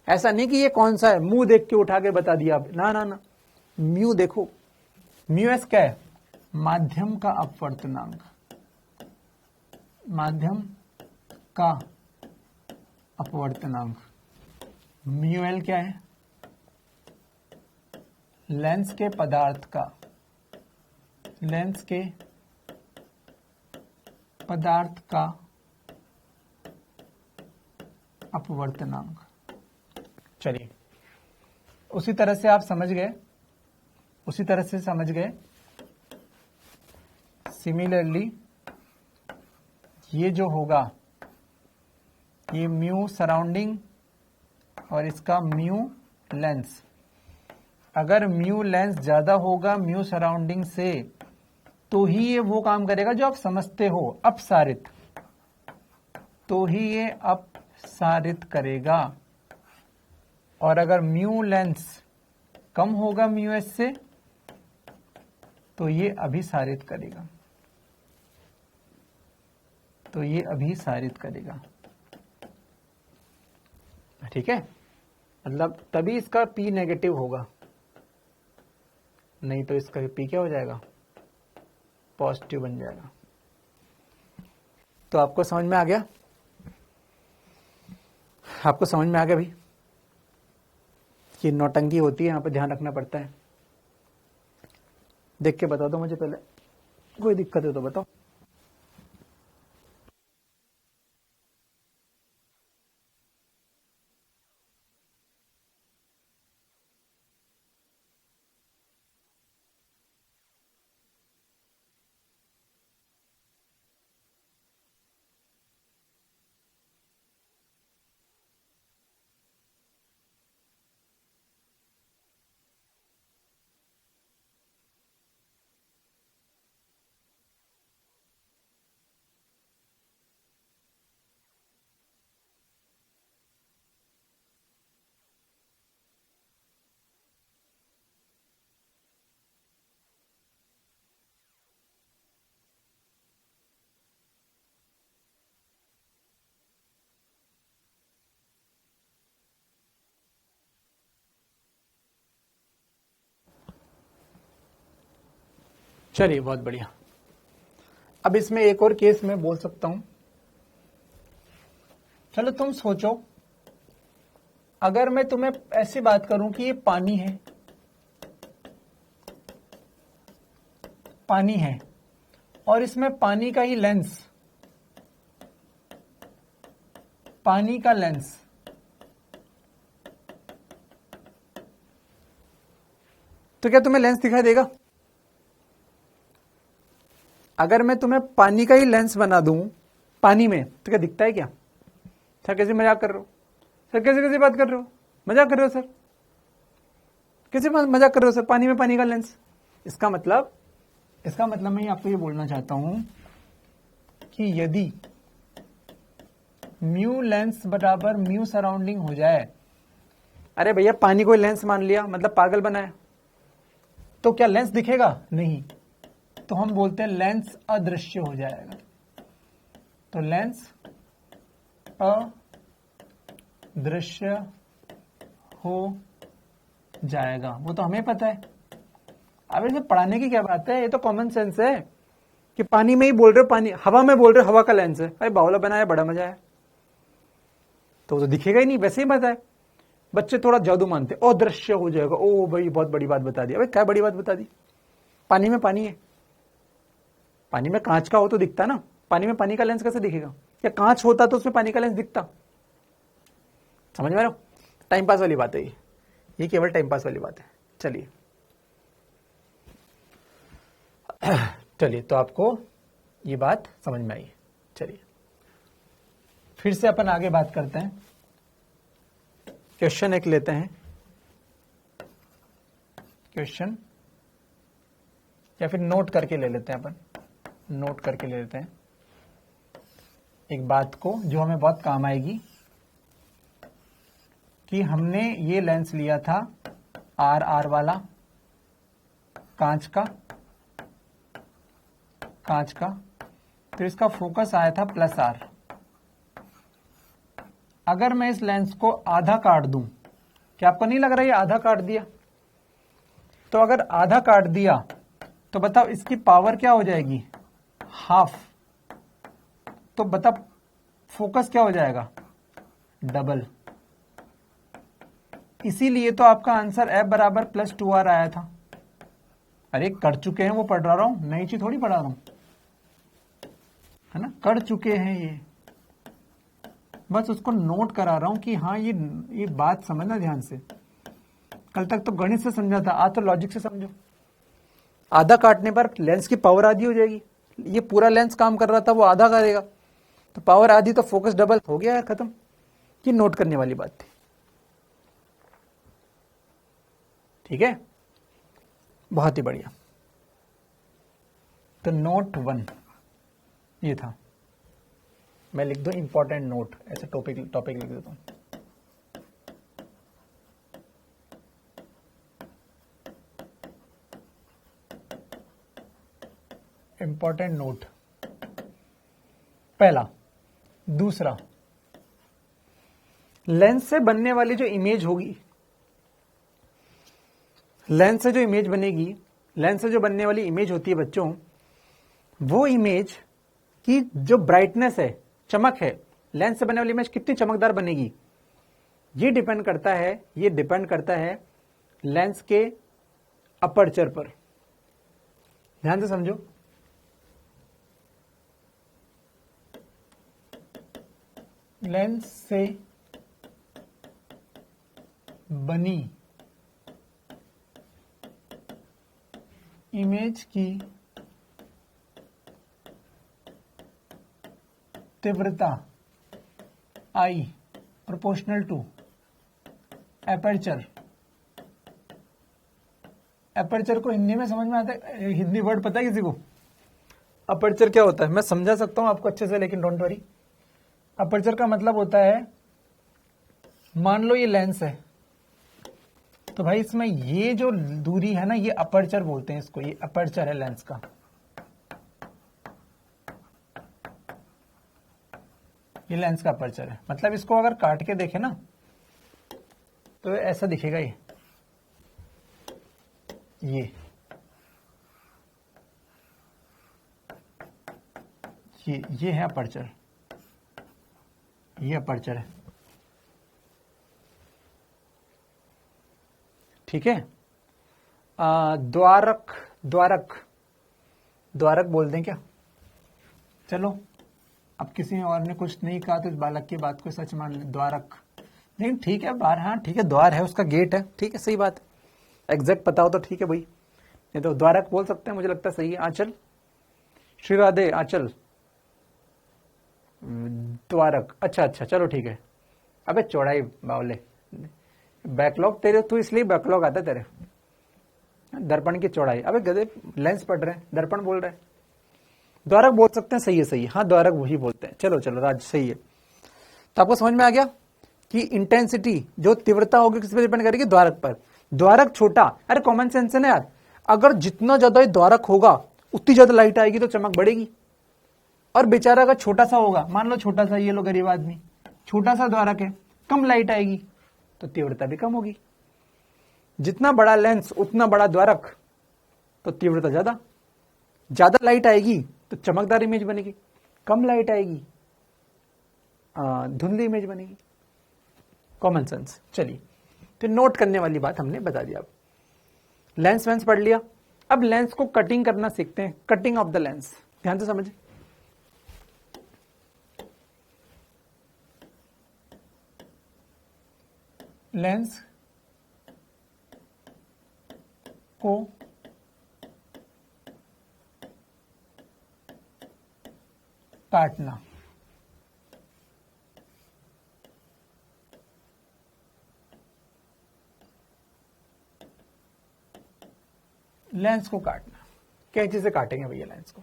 ऐसा नहीं कि ये कौन सा है, मुंह देख के उठा के बता दिया, ना ना ना, म्यू देखो। म्यू एस क्या है, माध्यम का अपवर्तनांक, माध्यम का अपवर्तनांक। म्यू एल क्या है, लेंस के पदार्थ का, लेंस के पदार्थ का अपवर्तनांक। चलिए, उसी तरह से आप समझ गए, उसी तरह से समझ गए। सिमिलरली ये जो होगा, ये म्यू सराउंडिंग और इसका म्यू लेंस, अगर म्यू लेंस ज्यादा होगा म्यू सराउंडिंग से, तो ही ये वो काम करेगा जो आप समझते हो, अपसारित, तो ही ये अपसारित करेगा। और अगर म्यू लेंस कम होगा म्यू एस से, तो ये अभिसारित करेगा, तो ये अभिसारित करेगा। ठीक है, मतलब तभी इसका पी नेगेटिव होगा, नहीं तो इसका पी क्या हो जाएगा, पॉजिटिव बन जाएगा। तो आपको समझ में आ गया, आपको समझ में आ गया भाई कि नौटंकी होती है, यहां पर ध्यान रखना पड़ता है। देख के बता दो मुझे पहले, कोई दिक्कत है तो बताओ। चलिए, बहुत बढ़िया। अब इसमें एक और केस मैं बोल सकता हूं। चलो तुम सोचो, अगर मैं तुम्हें ऐसी बात करूं कि ये पानी है, पानी है और इसमें पानी का ही लेंस, पानी का लेंस तो क्या तुम्हें लेंस दिखाई देगा? अगर मैं तुम्हें पानी का ही लेंस बना दूं पानी में तो क्या दिखता है क्या? सर कैसे मजाक कर रहे हो? सर कैसे कैसे बात कर रहे हो? मजाक कर रहे हो सर? कैसे मजाक कर रहे हो सर? पानी में पानी का लेंस। इसका मतलब मैं आपको ये बोलना चाहता हूं कि यदि म्यू लेंस बराबर म्यू सराउंडिंग हो जाए, अरे भैया पानी को लेंस मान लिया मतलब पागल बनाया, तो क्या लेंस दिखेगा? नहीं। तो हम बोलते हैं लेंस अदृश्य हो जाएगा। तो लेंस अदृश्य हो जाएगा, वो तो हमें पता है। अब इसे पढ़ाने की क्या बात है, ये तो कॉमन सेंस है कि पानी में ही बोल रहे हो, पानी हवा में बोल रहे हो, हवा का लेंस है। भाई बावला बनाया, बड़ा मजा है। तो दिखेगा ही नहीं, वैसे ही बताए। बच्चे थोड़ा जादू मानते, अदृश्य हो जाएगा। ओ भाई बहुत बड़ी बात बता दी। अबे क्या बड़ी बात बता दी? पानी में पानी है, पानी में कांच का हो तो दिखता ना, पानी में पानी का लेंस कैसे दिखेगा? या कांच होता तो उसमें पानी का लेंस दिखता? समझ में आ रहा हो? टाइम पास वाली बात है ये केवल टाइम पास वाली बात है। चलिए चलिए, तो आपको ये बात समझ में आई। चलिए फिर से अपन आगे बात करते हैं। क्वेश्चन एक लेते हैं, क्वेश्चन या फिर नोट करके ले लेते हैं अपन, नोट करके ले लेते हैं एक बात को जो हमें बहुत काम आएगी। कि हमने ये लेंस लिया था आर वाला, कांच का, तो इसका फोकस आया था +R। अगर मैं इस लेंस को आधा काट दूं, क्या आपको नहीं लग रहा है ये आधा काट दिया? तो अगर आधा काट दिया तो बताओ इसकी पावर क्या हो जाएगी? हाफ। तो बता फोकस क्या हो जाएगा? डबल। इसीलिए तो आपका आंसर F बराबर +2R आया था। अरे कर चुके हैं, वो पढ़ रहा हूं, नई चीज थोड़ी पढ़ा रहा हूं, है ना? कर चुके हैं ये, बस उसको नोट करा रहा हूं कि हाँ ये बात समझना ध्यान से। कल तक तो गणित से समझा था, आज तो लॉजिक से समझो। आधा काटने पर लेंस की पावर आधी हो जाएगी। ये पूरा लेंस काम कर रहा था, वो आधा करेगा, तो पावर आधी तो फोकस डबल हो गया यार, खत्म। ये नोट करने वाली बात थी, ठीक है? बहुत ही बढ़िया। तो नोट 1 ये था। मैं लिख दूं इंपॉर्टेंट नोट, ऐसे टॉपिक लिख देता हूं। इंपॉर्टेंट नोट पहला। दूसरा, लेंस से बनने वाली जो इमेज होगी, लेंस से जो इमेज बनेगी, लेंस से जो बनने वाली इमेज होती है बच्चों, वो इमेज की जो ब्राइटनेस है, चमक है, लेंस से बनने वाली इमेज कितनी चमकदार बनेगी, ये डिपेंड करता है लेंस के अपर्चर पर। ध्यान से समझो। लेंस से बनी इमेज की तीव्रता I proportional to aperture. Aperture को हिंदी में समझ में आता है? हिंदी वर्ड पता है किसी को? अपर्चर क्या होता है? मैं समझा सकता हूं आपको अच्छे से, लेकिन डोंट वरी। अपर्चर का मतलब होता है, मान लो ये लेंस है, तो भाई इसमें ये जो दूरी है ना, ये अपर्चर बोलते हैं इसको, ये अपर्चर है लेंस का। ये लेंस का अपर्चर है, मतलब इसको अगर काट के देखे ना तो ऐसा दिखेगा। ये है अपर्चर, ये अपर्चर है। ठीक है। द्वारक, द्वारक, द्वारक बोल दें क्या? चलो, अब किसी और ने कुछ नहीं कहा तो इस बालक की बात को सच मान ले, द्वारक। लेकिन ठीक है, बार, हाँ ठीक है, द्वार है, उसका गेट है, ठीक है, सही बात है। एग्जैक्ट पता हो तो ठीक है भाई, नहीं तो द्वारक बोल सकते हैं, मुझे लगता है सही है। आंचल, श्री राधे, आंचल, द्वारक, अच्छा अच्छा, चलो ठीक है। अबे चौड़ाई बावले, बैकलॉग तेरे, तू इसलिए बैकलॉग आता तेरे, दर्पण की चौड़ाई। अबे गधे, लेंस पढ़ रहे हैं, दर्पण बोल रहे हैं, द्वारक बोल सकते हैं, सही है सही है, हाँ द्वारक वही बोलते हैं। चलो चलो राज, सही है। तो आपको समझ में आ गया कि इंटेंसिटी, जो तीव्रता होगी, किस पे डिपेंड करेगी? द्वारक पर। द्वारक छोटा, अरे कॉमन सेंस है ना यार, अगर जितना ज्यादा द्वारक होगा उतनी ज्यादा लाइट आएगी तो चमक बढ़ेगी। और बेचारा अगर छोटा सा होगा, मान लो छोटा सा, ये लो गरीब आदमी, छोटा सा द्वारक है, कम लाइट आएगी तो तीव्रता भी कम होगी। जितना बड़ा लेंस उतना बड़ा द्वारक, तो तीव्रता ज्यादा, ज्यादा लाइट आएगी तो चमकदार इमेज बनेगी, कम लाइट आएगी धुंधली इमेज बनेगी। Common sense. चलिए, तो नोट करने वाली बात हमने बता दिया। अब लेंस वेंस पढ़ लिया, अब लेंस को कटिंग करना सीखते हैं, कटिंग ऑफ द लेंस। ध्यान से समझे, लेंस को काटना। लेंस को काटना, कैंची से काटेंगे भैया लेंस को।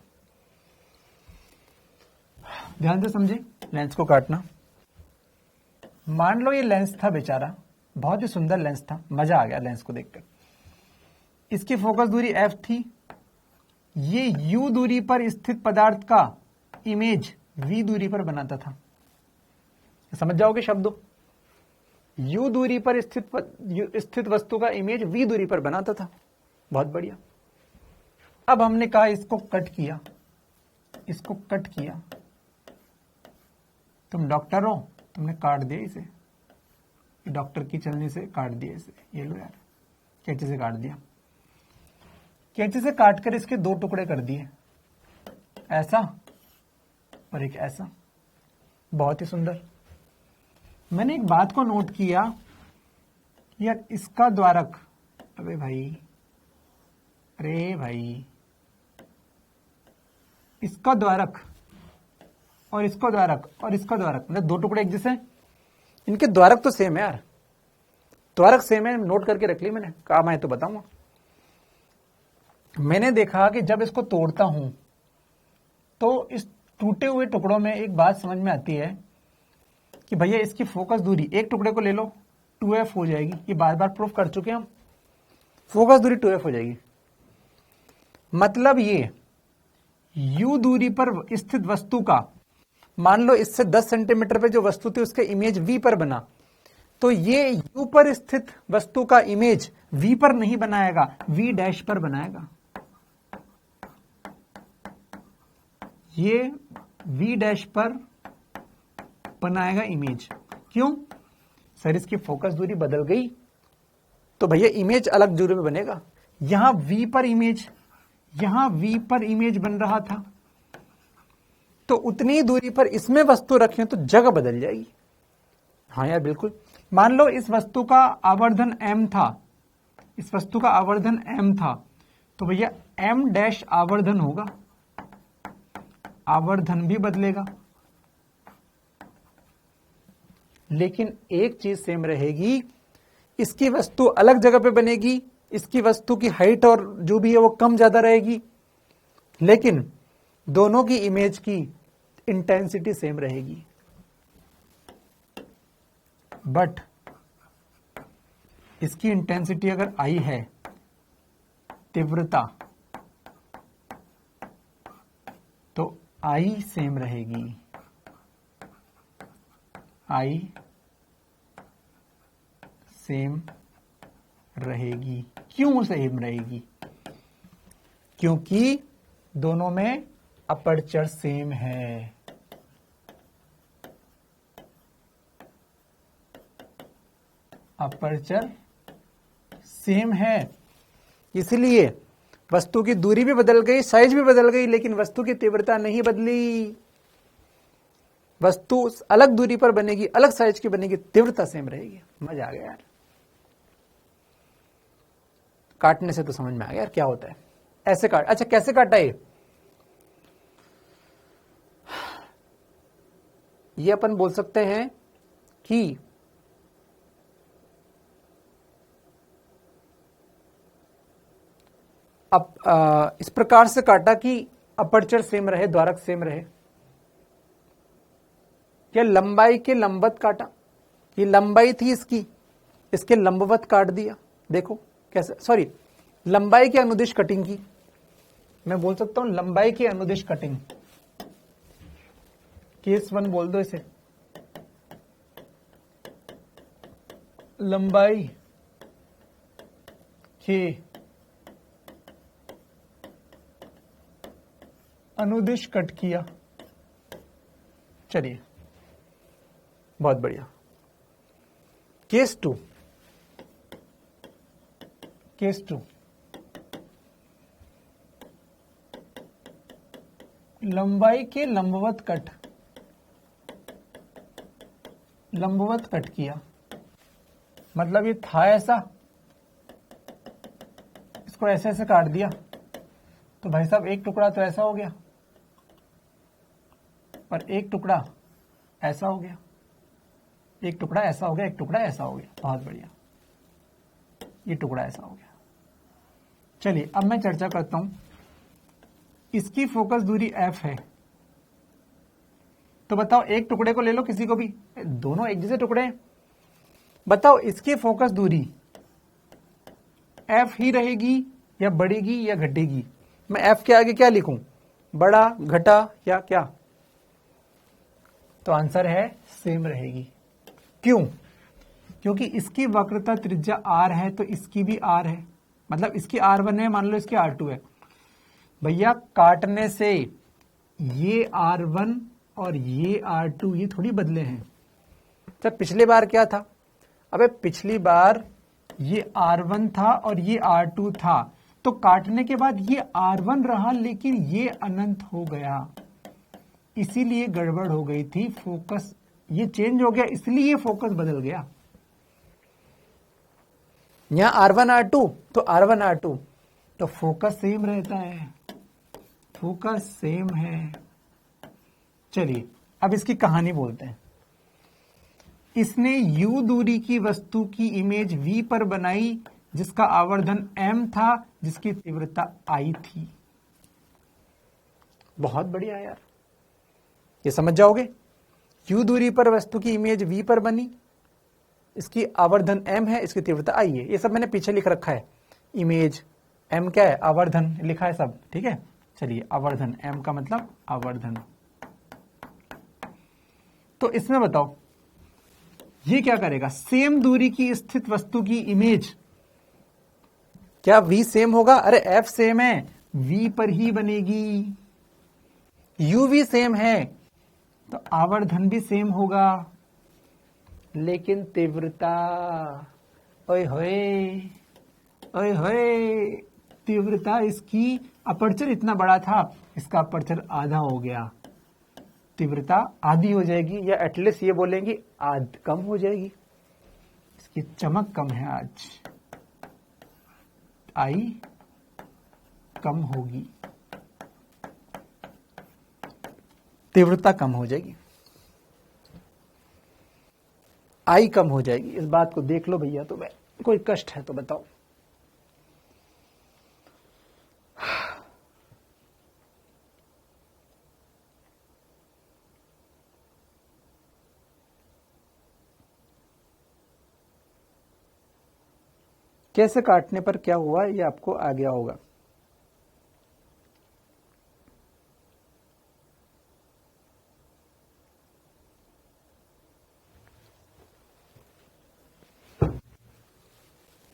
ध्यान से समझे, लेंस को काटना। मान लो ये लेंस था बेचारा, बहुत ही सुंदर लेंस था, मजा आ गया लेंस को देखकर। इसकी फोकस दूरी f थी, ये u दूरी पर स्थित पदार्थ का इमेज v दूरी पर बनाता था। समझ जाओगे शब्दों, u दूरी पर स्थित वस्तु का इमेज v दूरी पर बनाता था। बहुत बढ़िया। अब हमने कहा इसको कट किया, इसको कट किया। तुम डॉक्टर हो, तुमने काट दिया इसे, डॉक्टर की चलनी से काट दिया इसे, ये लो यार, कैंची से काट दिया। कैंची से काटकर इसके दो टुकड़े कर दिए, ऐसा और एक ऐसा। बहुत ही सुंदर। मैंने एक बात को नोट किया यार, इसका द्वारक, अबे भाई, अरे भाई, इसका द्वारक और इसका द्वारक और इसका द्वारक, मतलब दो टुकड़े एक जैसे, इनके द्वारक तो सेम है यार, द्वारक सेम है, नोट करके रख ली मैंने, कहा मैं तो बताऊंगा। मैंने देखा कि जब इसको तोड़ता हूं तो इस टूटे हुए टुकड़ों में एक बात समझ में आती है कि भैया इसकी फोकस दूरी, एक टुकड़े को ले लो 2f हो जाएगी, ये बार बार प्रूफ कर चुके हम, फोकस दूरी 2f हो जाएगी। मतलब ये u दूरी पर स्थित वस्तु का, मान लो इससे 10 सेंटीमीटर पे जो वस्तु थी उसका इमेज v पर बना, तो ये u पर स्थित वस्तु का इमेज v पर नहीं बनाएगा, v डैश पर बनाएगा। ये v डैश पर बनाएगा इमेज। क्यों सर? इसकी फोकस दूरी बदल गई तो भैया इमेज अलग दूरी में बनेगा। यहां v पर इमेज, यहां v पर इमेज बन रहा था, तो उतनी दूरी पर इसमें वस्तु रखें तो जगह बदल जाएगी। हाँ यार बिल्कुल। मान लो इस वस्तु का आवर्धन m था, इस वस्तु का आवर्धन m था, तो भैया m डैश आवर्धन होगा, आवर्धन भी बदलेगा, लेकिन एक चीज सेम रहेगी, इसकी वस्तु अलग जगह पे बनेगी, इसकी वस्तु की हाइट और जो भी है वो कम ज्यादा रहेगी, लेकिन दोनों की इमेज की इंटेंसिटी सेम रहेगी। बट इसकी इंटेंसिटी अगर I है, तीव्रता, तो I सेम रहेगी, I सेम रहेगी। क्यों सेम रहेगी? क्योंकि दोनों में अपर्चर सेम है। अपर्चर सेम है, इसलिए वस्तु की दूरी भी बदल गई, साइज भी बदल गई, लेकिन वस्तु की तीव्रता नहीं बदली। वस्तु अलग दूरी पर बनेगी, अलग साइज की बनेगी, तीव्रता सेम रहेगी। मजा आ गया यार, काटने से तो समझ में आ गया यार क्या होता है। ऐसे काट, अच्छा कैसे काटा ये अपन बोल सकते हैं कि अब इस प्रकार से काटा कि अपर्चर सेम रहे, द्वारक सेम रहे। क्या लंबाई के लंबवत काटा, ये लंबाई थी इसकी, इसके लंबवत काट दिया। देखो कैसे, सॉरी लंबाई के अनुदिश कटिंग की, मैं बोल सकता हूं लंबाई की अनुदिश कटिंग। केस 1 बोल दो इसे, लंबाई के अनुदिश कट किया। चलिए बहुत बढ़िया। केस 2, केस 2 लंबाई के लंबवत कट, लंबवत कट किया। मतलब ये था ऐसा, इसको ऐसे ऐसे काट दिया, तो भाई साहब एक टुकड़ा तो ऐसा हो गया और एक टुकड़ा ऐसा हो गया, एक टुकड़ा ऐसा हो गया, एक टुकड़ा ऐसा हो गया। बहुत बढ़िया, ये टुकड़ा ऐसा हो गया। चलिए अब मैं चर्चा करता हूं। इसकी फोकस दूरी f है, तो बताओ एक टुकड़े को ले लो किसी को भी, दोनों एक जैसे टुकड़े हैं, बताओ इसकी फोकस दूरी f ही रहेगी या बढ़ेगी या घटेगी? मैं f के आगे क्या लिखूं, बड़ा, घटा या क्या? तो आंसर है सेम रहेगी। क्यों? क्योंकि इसकी वक्रता त्रिज्या r है, तो इसकी भी r है, मतलब इसकी r1 है, मान लो इसकी r2 है। भैया काटने से ये r1 और ये r2 ये थोड़ी बदले हैं। तो पिछली बार क्या था? अबे पिछली बार ये r1 था और ये r2 था, तो काटने के बाद ये r1 रहा, लेकिन ये अनंत हो गया, इसीलिए गड़बड़ हो गई थी। फोकस ये चेंज हो गया, इसलिए फोकस बदल गया। यहां r1 r2 तो r1 r2, तो फोकस सेम रहता है, फोकस सेम है। चलिए अब इसकी कहानी बोलते हैं। इसने u दूरी की वस्तु की इमेज v पर बनाई, जिसका आवर्धन m था, जिसकी तीव्रता I थी। बहुत बढ़िया यार, ये समझ जाओगे। u दूरी पर वस्तु की इमेज v पर बनी, इसकी आवर्धन m है, इसकी तीव्रता I है। ये सब मैंने पीछे लिख रखा है। इमेज m क्या है, आवर्धन लिखा है सब, ठीक है। चलिए आवर्धन, m का मतलब आवर्धन। तो इसमें बताओ ये क्या करेगा, सेम दूरी की स्थित वस्तु की इमेज, क्या v सेम होगा? अरे f सेम है, v पर ही बनेगी। u भी सेम है, तो आवर्धन भी सेम होगा, लेकिन तीव्रता, ओए होए ओए होए, तीव्रता इसकी, अपर्चर इतना बड़ा था, इसका अपर्चर आधा हो गया, तीव्रता आधी हो जाएगी, या एटलीस्ट ये बोलेंगे आध कम हो जाएगी। इसकी चमक कम है, आज आई कम होगी, तीव्रता कम हो जाएगी, आई कम हो जाएगी। इस बात को देख लो भैया। तो कोई कष्ट है तो बताओ। कैसे काटने पर क्या हुआ ये आपको आ गया होगा।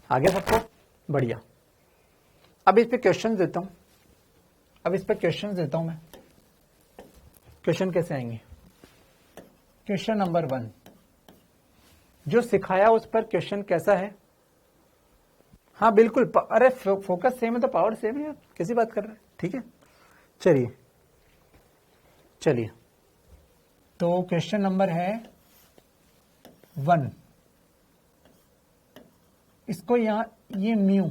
आ गया सबको? बढ़िया। अब इस पे क्वेश्चन देता हूं, मैं। क्वेश्चन कैसे आएंगे? क्वेश्चन नंबर 1 जो सिखाया उस पर क्वेश्चन कैसा है? हाँ बिल्कुल, अरे फोकस सेम है तो पावर सेम है, कैसी बात कर रहे हैं। ठीक है, चलिए चलिए, तो क्वेश्चन नंबर है 1, इसको यहां ये म्यू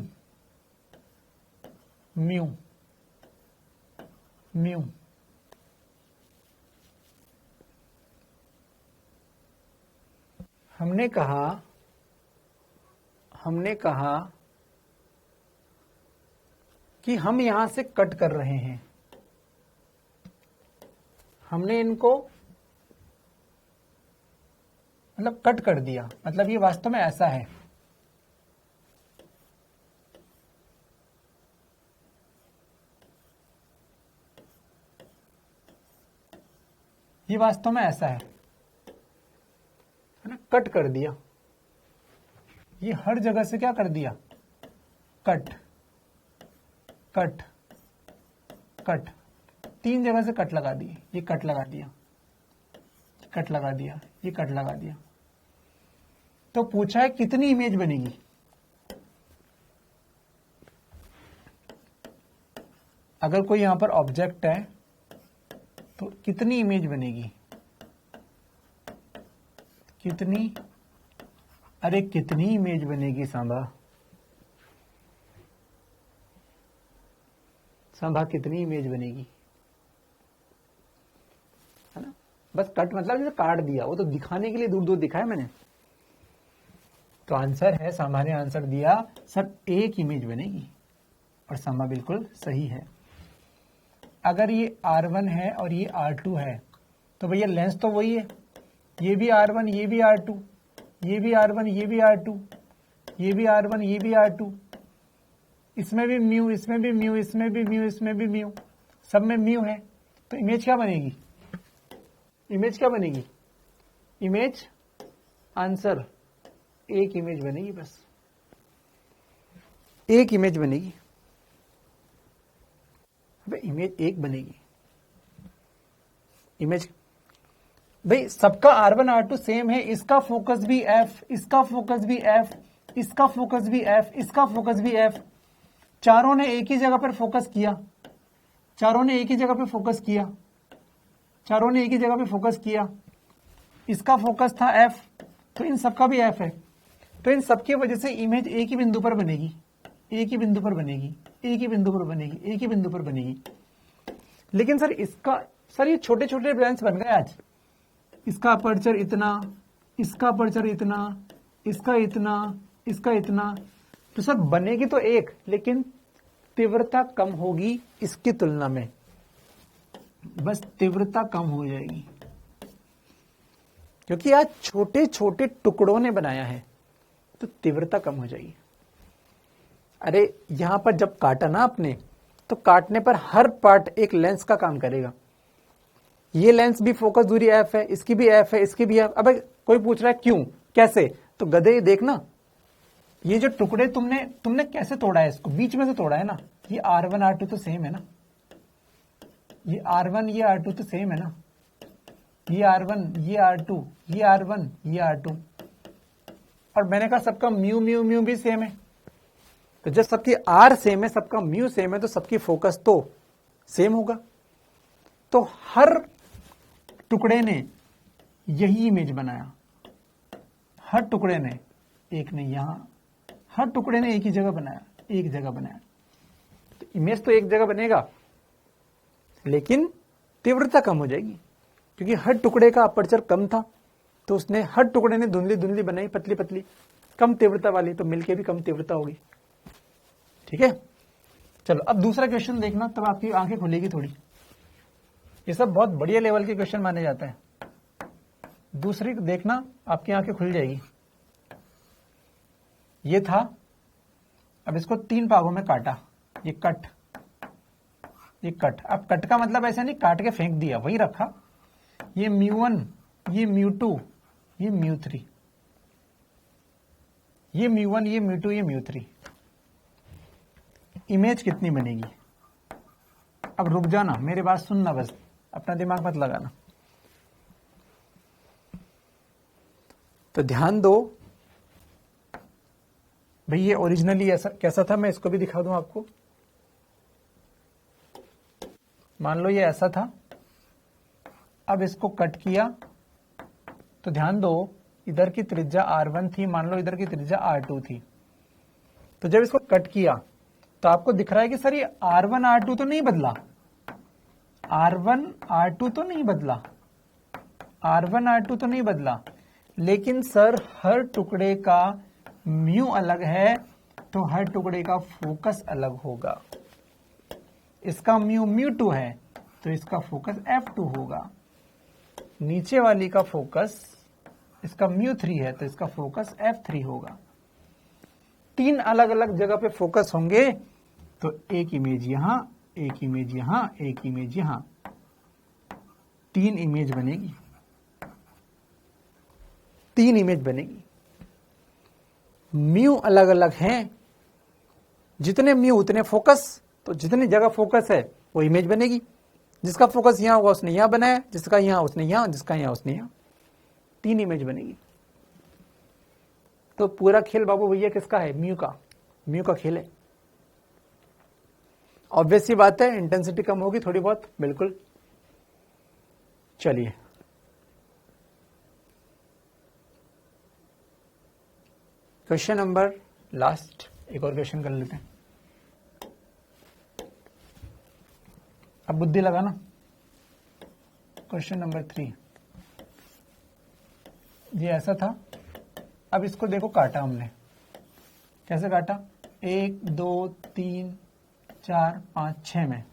म्यू म्यू हमने कहा कि हम यहां से कट कर रहे हैं, हमने इनको मतलब कट कर दिया, मतलब ये वास्तव में ऐसा है। ये वास्तव में ऐसा है ना, कट कर दिया, ये हर जगह से क्या कर दिया, कट कट कट, 3 जगह से कट लगा दिए, ये कट लगा दिया, कट लगा दिया, ये कट लगा दिया। तो पूछा है कितनी इमेज बनेगी। अगर कोई यहां पर ऑब्जेक्ट है तो कितनी इमेज बनेगी, कितनी, अरे कितनी इमेज बनेगी सांभा, सांभा कितनी इमेज बनेगी, है ना। बस कट मतलब जैसे काट दिया, वो तो दिखाने के लिए दूर दूर दिखाया मैंने। तो आंसर है, सांभा ने आंसर दिया सर 1 इमेज बनेगी, और सांभा बिल्कुल सही है। अगर ये R1 है और ये R2 है तो भैया लेंस तो वही है, ये भी R1 ये भी R2, ये भी R1 ये भी R2, ये भी R1 ये भी R2, इसमें भी म्यू, इसमें भी म्यू, इसमें भी म्यू, इसमें भी म्यू, सब में म्यू है। तो इमेज क्या बनेगी, इमेज क्या बनेगी, इमेज आंसर 1 इमेज बनेगी, बस 1 इमेज बनेगी। इमेज 1 बनेगी, इमेज भाई सबका R1 R2 सेम है, इसका फोकस भी F, इसका फोकस भी F, इसका फोकस भी F, इसका फोकस भी F, चारों ने एक ही जगह पर फोकस किया, चारों ने एक ही जगह पे फोकस किया, चारों ने एक ही जगह पे फोकस किया, इसका फोकस था F, तो इन सबका भी F है, तो इन सबकी वजह से इमेज एक ही बिंदु पर बनेगी, एक ही बिंदु पर बनेगी, एक ही बिंदु पर बनेगी, एक ही बिंदु पर बनेगी। लेकिन सर इसका, सर ये छोटे छोटे लेंस बन गए आज, इसका अपर्चर इतना, इसका अपर्चर इतना, इसका इतना, इसका इतना, तो सर बनेगी तो 1, लेकिन तीव्रता कम होगी इसकी तुलना में, बस तीव्रता कम हो जाएगी, क्योंकि आज छोटे छोटे टुकड़ों ने बनाया है, तो तीव्रता कम हो जाएगी। अरे यहां पर जब काटा ना आपने, तो काटने पर हर पार्ट एक लेंस का काम करेगा। ये लेंस भी फोकस दूरी F है, इसकी भी F है, इसकी भी F। अब कोई पूछ रहा है क्यों, कैसे, तो गधे देखना, ये जो टुकड़े तुमने कैसे तोड़ा है, इसको बीच में से तोड़ा है ना। ये R1 R2 तो सेम है ना, ये R1 ये R2 तो सेम है ना, ये R1 ये R2, ये R1 ये R2, और मैंने कहा सबका म्यू म्यू म्यू भी सेम है। तो जब सबकी R सेम है, सबका म्यू सेम है, तो सबकी फोकस तो सेम होगा। तो हर टुकड़े ने यही इमेज बनाया, हर टुकड़े ने, एक ने यहां, हर टुकड़े ने एक ही जगह बनाया, एक जगह बनाया। तो इमेज तो एक जगह बनेगा, लेकिन तीव्रता कम हो जाएगी, क्योंकि हर टुकड़े का अपर्चर कम था, तो उसने हर टुकड़े ने धुंधली धुंधली बनाई, पतली पतली, कम तीव्रता वाली, तो मिलके भी कम तीव्रता होगी। ठीक है, चलो अब दूसरा क्वेश्चन देखना, तब आपकी आंखें खुलेगी थोड़ी। ये सब बहुत बढ़िया लेवल के क्वेश्चन माने जाते हैं। दूसरी देखना, आपकी आंखें खुल जाएगी। ये था, अब इसको 3 भागों में काटा, ये कट, ये कट। अब कट का मतलब ऐसा नहीं काट के फेंक दिया, वही रखा। ये म्यू1, ये म्यू2, ये म्यू3, ये म्यू1, ये म्यू2, ये म्यू3। इमेज कितनी बनेगी? अब रुक जाना, मेरी बात सुनना, बस अपना दिमाग मत लगाना। तो ध्यान दो, भाई ये ओरिजिनली ऐसा कैसा था, मैं इसको भी दिखा दूं आपको। मान लो ये ऐसा था, अब इसको कट किया तो ध्यान दो इधर की त्रिज्या r1 थी, मान लो इधर की त्रिज्या r2 थी। तो जब इसको कट किया तो आपको दिख रहा है कि सर ये r1 r2 तो नहीं बदला, r1 r2 तो नहीं बदला, r1 r2 तो नहीं बदला, लेकिन सर हर टुकड़े का म्यू अलग है तो हर टुकड़े का फोकस अलग होगा। इसका म्यू μ2 है तो इसका फोकस f2 होगा। नीचे वाली का फोकस इसका μ3 है तो इसका फोकस f3 होगा। 3 अलग अलग जगह पे फोकस होंगे तो एक इमेज यहां, एक इमेज यहां, एक इमेज यहां, 3 इमेज बनेगी, 3 इमेज बनेगी। म्यू अलग अलग हैं, जितने म्यू उतने फोकस, तो जितनी जगह फोकस है वो इमेज बनेगी। जिसका फोकस यहां होगा उसने यहां बनाया, जिसका यहां उसने यहां, जिसका यहां उसने यहां, 3 इमेज बनेगी। तो पूरा खेल बाबू भैया किसका है? म्यू का, म्यू का खेल है। ऑब्वियस सी बात है इंटेंसिटी कम होगी थोड़ी बहुत, बिल्कुल। चलिए क्वेश्चन नंबर लास्ट, एक और क्वेश्चन कर लेते हैं। अब बुद्धि लगाना। क्वेश्चन नंबर 3, ये ऐसा था, अब इसको देखो काटा हमने, कैसे काटा? 1 2 3 4 5 6 में,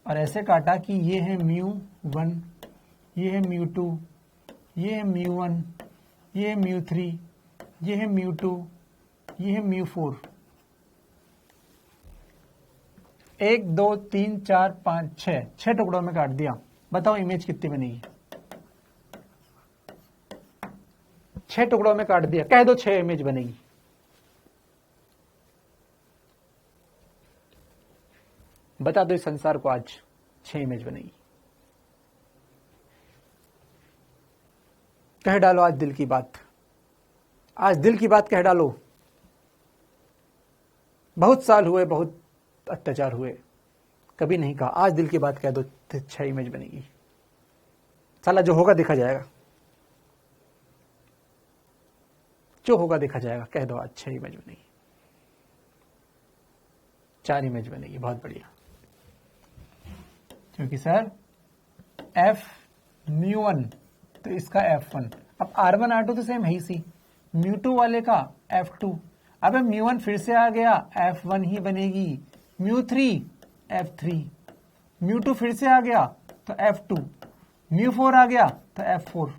और ऐसे काटा कि ये है μ1, ये है μ2, ये है μ1, ये है μ3, ये है μ2, ये है μ4। 1 2 3 4 5 6 टुकड़ों में काट दिया। बताओ इमेज कितनी बनेगी? 6 टुकड़ों में काट दिया, कह दो 6 इमेज बनेगी। बता दो इस संसार को आज 6 इमेज बनेगी। कह डालो आज दिल की बात, आज दिल की बात कह डालो। बहुत साल हुए, बहुत अत्याचार हुए, कभी नहीं कहा, आज दिल की बात कह दो, 6 इमेज बनेगी। साला जो होगा देखा जाएगा, जो होगा देखा जाएगा, कह दो आज 6 इमेज बनेगी, 4 इमेज बनेगी। बहुत बढ़िया, क्योंकि सर f μ1 तो इसका f1, अब r1 r2 तो सेम है ही सी, μ2 वाले का f2, अब μ1 फिर से आ गया, f1 ही बनेगी, μ3 f3, μ2 फिर से आ गया तो f2, μ4 आ गया तो f4।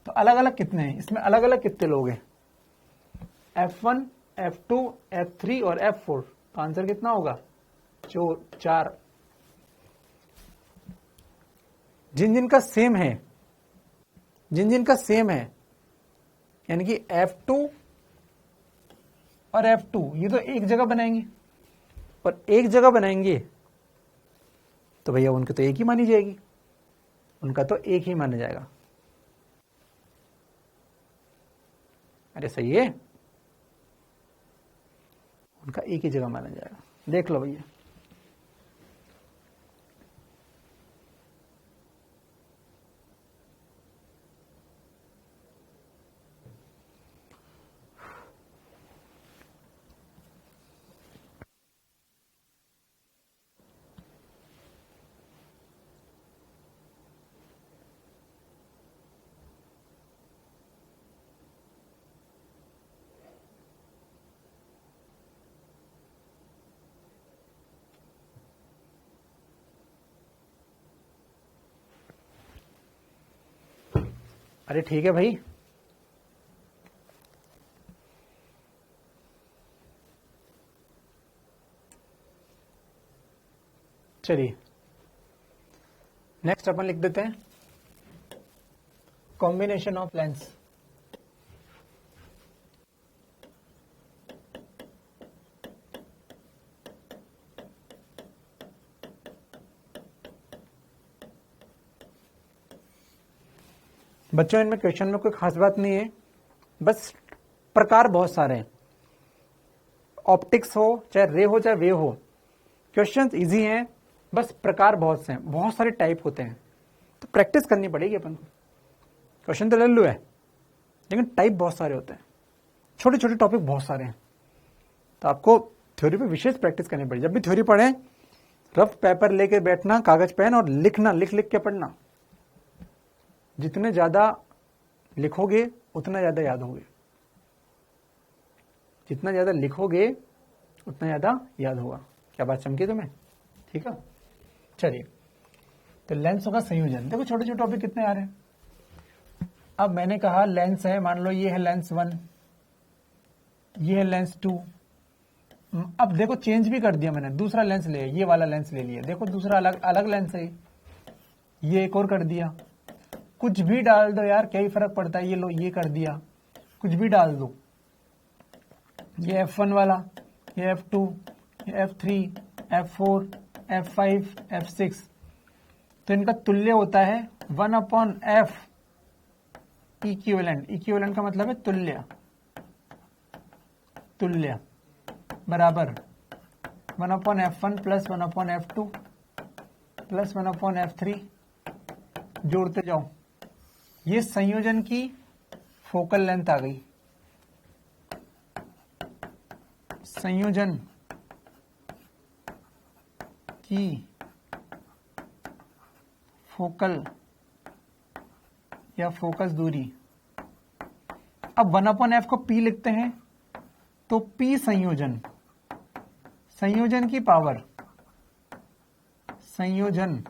तो अलग अलग कितने हैं इसमें? अलग अलग कितने लोग हैं? f1 f2 f3 और f4। तो आंसर कितना होगा? 4। जिन जिन का सेम है, जिन जिन का सेम है, यानी कि f2 और f2 ये तो एक जगह बनाएंगे, और एक जगह बनाएंगे तो भैया उनकी तो एक ही मानी जाएगी, उनका तो एक ही माना जाएगा। अरे सही है, उनका एक ही जगह माना जाएगा। देख लो भैया, अरे ठीक है भाई, चलिए नेक्स्ट अपन लिख देते हैं कॉम्बिनेशन ऑफ लेंस। बच्चों इनमें क्वेश्चन में कोई खास बात नहीं है, बस प्रकार बहुत सारे हैं, ऑप्टिक्स हो चाहे रे हो चाहे वे हो, क्वेश्चंस इजी हैं, बस प्रकार बहुत से हैं, बहुत सारे टाइप होते हैं, तो प्रैक्टिस करनी पड़ेगी अपन को। क्वेश्चन तो लल्लू है लेकिन टाइप बहुत सारे होते हैं, छोटे छोटे टॉपिक बहुत सारे हैं, तो आपको थ्योरी पे विशेष प्रैक्टिस करनी पड़ेगी। जब भी थ्योरी पढ़ें रफ पेपर लेके बैठना, कागज पेन और लिखना, लिख लिख के पढ़ना। जितने ज्यादा लिखोगे उतना ज्यादा याद होगे, जितना ज्यादा लिखोगे उतना ज्यादा याद होगा। क्या बात चमकी तुम्हें? ठीक है, चलिए। तो लेंसों का संयोजन, देखो छोटे छोटे टॉपिक कितने आ रहे हैं। अब मैंने कहा लेंस है, मान लो ये है लेंस 1, ये है लेंस 2। अब देखो चेंज भी कर दिया मैंने, दूसरा लेंस ले, ये वाला लेंस ले लिया, देखो दूसरा अलग अलग लेंस है, ये एक और कर दिया। कुछ भी डाल दो यार, क्या ही फर्क पड़ता है। ये लो, ये कर दिया, कुछ भी डाल दो। ये F1 वाला, ये F2, ये F3, F4, F5, F6, तो इनका तुल्य होता है 1/f इक्विवेलेंट। इक्विवेलेंट का मतलब है तुल्य, तुल्य बराबर 1/f1 plus 1/f2 plus 1/f3, जोड़ते जाओ। ये संयोजन की फोकल लेंथ आ गई, संयोजन की फोकल या फोकस दूरी। अब 1/f को P लिखते हैं, तो P संयोजन, संयोजन की पावर, संयोजन,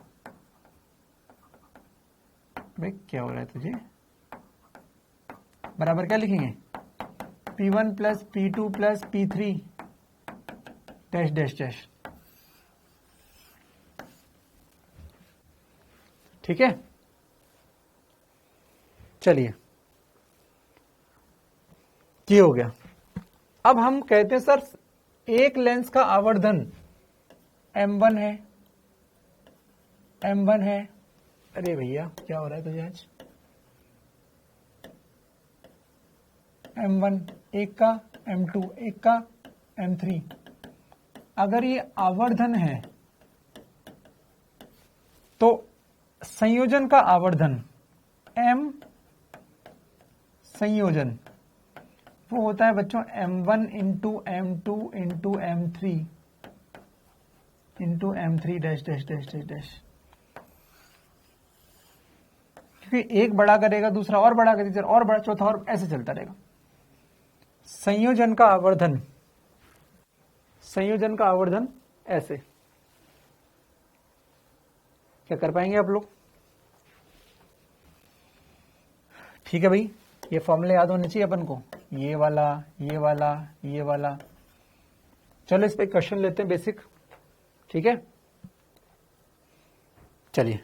भाई क्या हो रहा है तुझे, बराबर क्या लिखेंगे, P1 plus P2 plus P3 dash dash dash. ठीक है, चलिए ये हो गया। अब हम कहते हैं सर एक लेंस का आवर्धन M1 है, M1 है। अरे भैया क्या हो रहा है तुझे आज, M1 एक का, M2 एक का, M3। अगर ये आवर्धन है तो संयोजन का आवर्धन M संयोजन वो होता है बच्चों M1 into M2 into M3 into M3 dash dash dash dash dash. क्योंकि एक बड़ा करेगा दूसरा और बड़ा करेगा, तीसरा और बड़ा, चौथा और, ऐसे चलता रहेगा। संयोजन का आवर्धन, संयोजन का आवर्धन ऐसे। क्या कर पाएंगे आप लोग? ठीक है भाई, ये फॉर्मूले याद होने चाहिए अपन को, ये वाला, ये वाला, ये वाला। चलो इस पे क्वेश्चन लेते हैं बेसिक, ठीक है। चलिए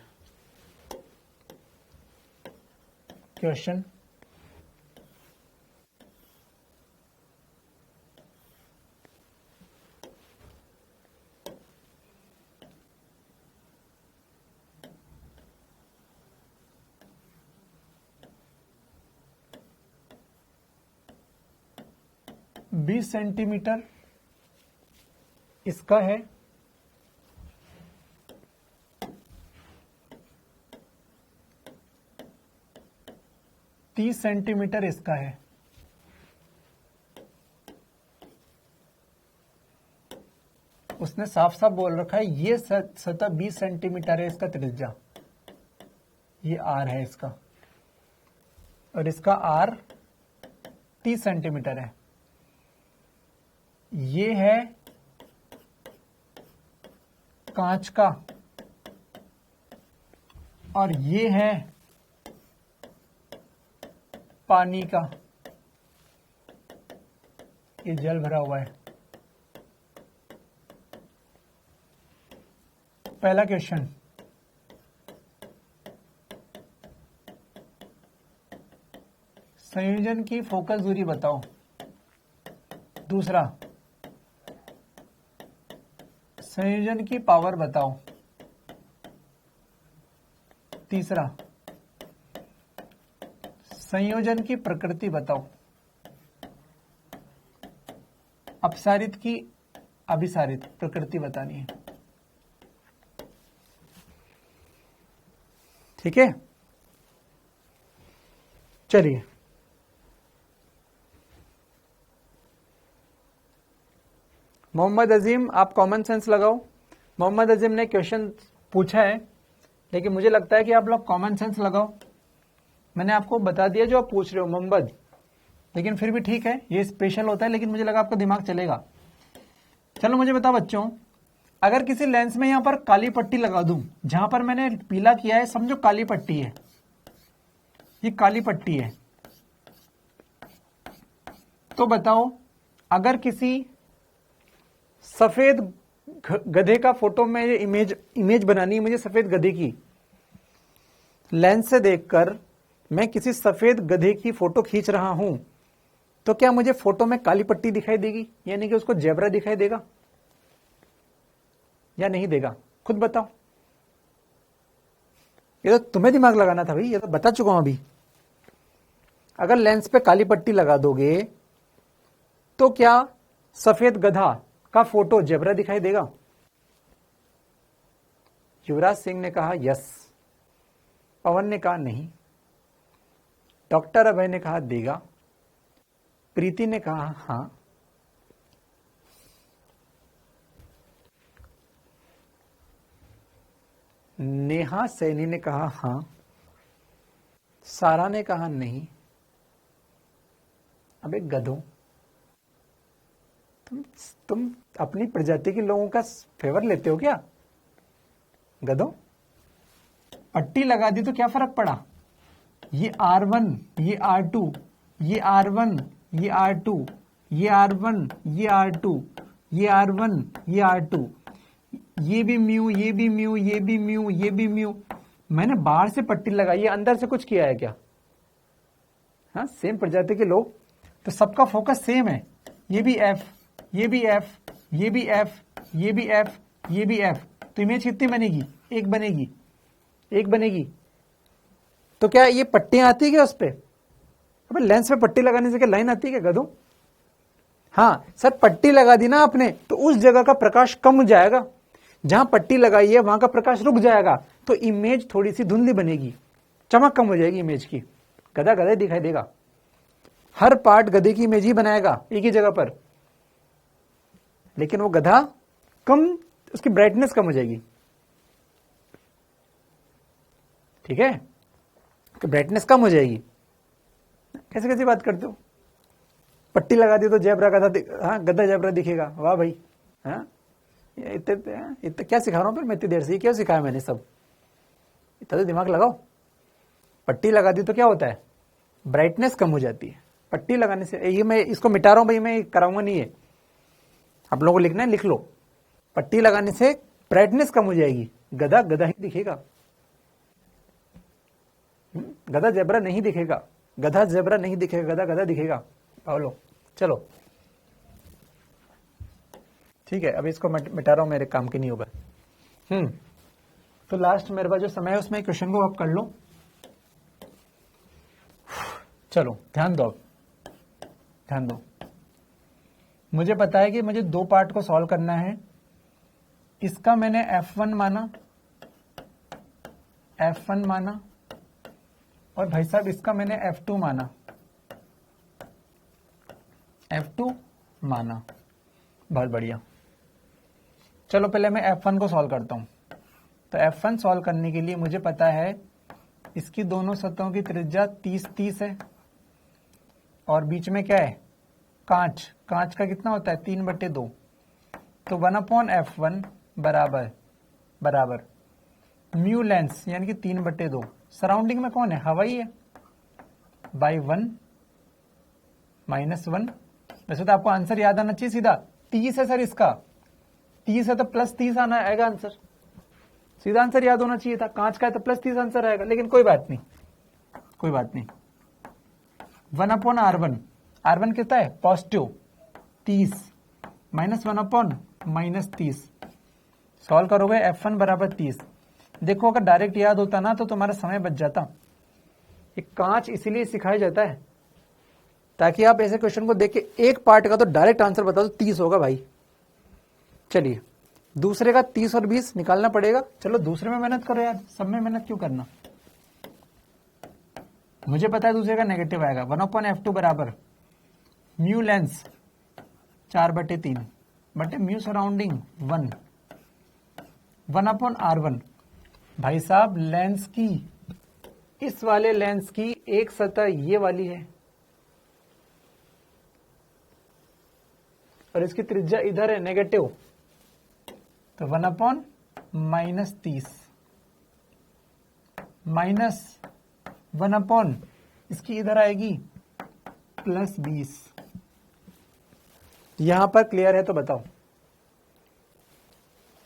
क्वेश्चन, बीस सेंटीमीटर इसका है, 30 सेंटीमीटर इसका है। उसने साफ साफ बोल रखा है ये सतह 20 सेंटीमीटर है, इसका त्रिज्या, ये R है इसका, और इसका R 30 सेंटीमीटर है। ये है कांच का और ये है पानी का, ये जल भरा हुआ है। पहला क्वेश्चन, संयोजन की फोकस दूरी बताओ। दूसरा, संयोजन की पावर बताओ। तीसरा, संयोजन की प्रकृति बताओ। अपसारित की अभिसारित प्रकृति बतानी है। ठीक है, चलिए मोहम्मद अजीम, आप कॉमन सेंस लगाओ। मोहम्मद अजीम ने क्वेश्चन पूछा है, लेकिन मुझे लगता है कि आप लोग कॉमन सेंस लगाओ। मैंने आपको बता दिया जो आप पूछ रहे हो मोहम्मद, लेकिन फिर भी ठीक है, ये स्पेशल होता है, लेकिन मुझे लगा आपका दिमाग चलेगा। चलो मुझे बताओ बच्चों, अगर किसी लेंस में यहां पर काली पट्टी लगा दूं, जहां पर मैंने पीला किया है समझो काली पट्टी है, ये काली पट्टी है, तो बताओ अगर किसी सफेद गधे का फोटो में इमेज बनानी है मुझे, सफेद गधे की, लेंस से देखकर मैं किसी सफेद गधे की फोटो खींच रहा हूं, तो क्या मुझे फोटो में काली पट्टी दिखाई देगी, यानी कि उसको जेब्रा दिखाई देगा या नहीं देगा? खुद बताओ। ये तो तुम्हें दिमाग लगाना था भाई, ये तो बता चुका हूं अभी। अगर लेंस पे काली पट्टी लगा दोगे तो क्या सफेद गधा का फोटो जेब्रा दिखाई देगा? युवराज सिंह ने कहा यस, पवन ने कहा नहीं, डॉक्टर अभय ने कहा देगा, प्रीति ने कहा हां, नेहा सैनी ने कहा हां, सारा ने कहा नहीं। अबे गधों, तुम अपनी प्रजाति के लोगों का फेवर लेते हो क्या? गधों, पट्टी लगा दी तो क्या फर्क पड़ा? ये R1, ये R2, ये R1, ये R2, ये R1, ये R2, ये R1, ये R2, ये भी म्यू, ये भी म्यू, ये भी म्यू, ये भी म्यू। मैंने बाहर से पट्टी लगाई है, अंदर से कुछ किया है क्या? हाँ, सेम प्रजाति के लोग, तो सबका फोकस सेम है। ये भी F, ये भी F, ये भी F, ये भी F, ये भी F, तो इमेज कितनी बनेगी? एक बनेगी, एक बनेगी। तो क्या ये पट्टियां आती है क्या उस पे? अबे लेंस पे पट्टी लगाने से क्या लाइन आती है क्या गधों? हाँ सर, पट्टी लगा दी ना आपने तो उस जगह का प्रकाश कम हो जाएगा, जहां पट्टी लगाई है वहां का प्रकाश रुक जाएगा, तो इमेज थोड़ी सी धुंधली बनेगी, चमक कम हो जाएगी इमेज की। गधा गधा दिखाई देगा, हर पार्ट गधे की इमेज ही बनाएगा एक ही जगह पर, लेकिन वो गधा कम, उसकी ब्राइटनेस कम हो जाएगी। ठीक है, तो ब्राइटनेस कम हो जाएगी। कैसे कैसी बात करते हो? पट्टी लगा दी तो जेब्रा गधा, हाँ गधा जेब्रा दिखेगा, वाह भाई। हाँ इतने क्या सिखा रहा हूं फिर मैं इतनी देर से? क्या सिखाया मैंने सब? इतना तो दिमाग लगाओ। पट्टी लगा दी तो क्या होता है? ब्राइटनेस कम हो जाती है पट्टी लगाने से। ये मैं इसको मिटा रहा हूं भाई, मैं कराऊंगा नहीं है, आप लोगों को लिखना है लिख लो। पट्टी लगाने से ब्राइटनेस कम हो जाएगी, गधा गधा ही दिखेगा, गधा जेब्रा नहीं दिखेगा, गधा जेब्रा नहीं दिखेगा, गधा गधा दिखेगा। पाओ चलो ठीक है, अभी इसको मिटा रहा हूं, मेरे काम की नहीं होगा। तो लास्ट मेरे पास जो समय है उसमें क्वेश्चन को आप कर लो। चलो ध्यान दो, ध्यान दो। मुझे पता है कि मुझे दो पार्ट को सॉल्व करना है। इसका मैंने F1 माना, F1 माना, और भाई साहब इसका मैंने F2 माना, F2 माना। बहुत बढ़िया। चलो पहले मैं F1 को सॉल्व करता हूं। तो F1 सॉल्व करने के लिए मुझे पता है इसकी दोनों सतहों की त्रिज्या 30-30 है, और बीच में क्या है? कांच। कांच का कितना होता है? 3/2। तो 1/F1 बराबर बराबर म्यू लेंस यानी कि 3/2। सराउंडिंग में कौन है? हवा ही है, बाई 1 -1। वैसे तो आपको आंसर याद आना चाहिए सीधा, 30 है सर इसका, 30 है तो +30 आना आएगा आंसर, सीधा आंसर याद होना चाहिए था। कांच का है तो +30 आंसर आएगा, लेकिन कोई बात नहीं, कोई बात नहीं। 1/R1, R1 कितना है? पॉजिटिव 30, -1/- 30। सॉल्व करोगे F1 बराबर 30। देखो अगर डायरेक्ट याद होता ना तो तुम्हारा समय बच जाता। ये कांच इसीलिए सिखाया जाता है ताकि आप ऐसे क्वेश्चन को देख के एक पार्ट का तो डायरेक्ट आंसर बता दो 30 होगा भाई। चलिए दूसरे का 30 और 20 निकालना पड़ेगा। चलो दूसरे में मेहनत करो यार, सब में मेहनत क्यों करना। मुझे पता है दूसरे का नेगेटिव आएगा। 1/f2 बराबर म्यू लेंस 4/3 बटे म्यू सराउंडिंग 1 1/r1। भाई साहब लेंस की, इस वाले लेंस की एक सतह ये वाली है और इसकी त्रिज्या इधर है नेगेटिव, तो 1/-30 माइनस 1/ इसकी इधर आएगी +20। यहां पर क्लियर है तो बताओ।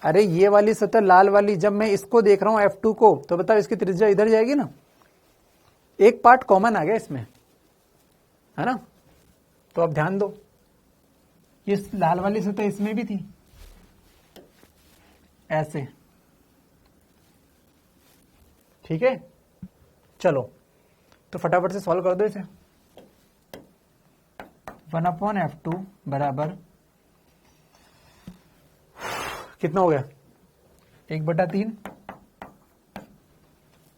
अरे ये वाली सतह लाल वाली, जब मैं इसको देख रहा हूं F2 को, तो बताओ इसकी त्रिज्या इधर जाएगी ना, एक पार्ट कॉमन आ गया इसमें, है ना। तो अब ध्यान दो, ये लाल वाली सतह इसमें भी थी ऐसे, ठीक है। चलो तो फटाफट से सॉल्व कर दो इसे। 1/f2 बराबर कितना हो गया, 1/3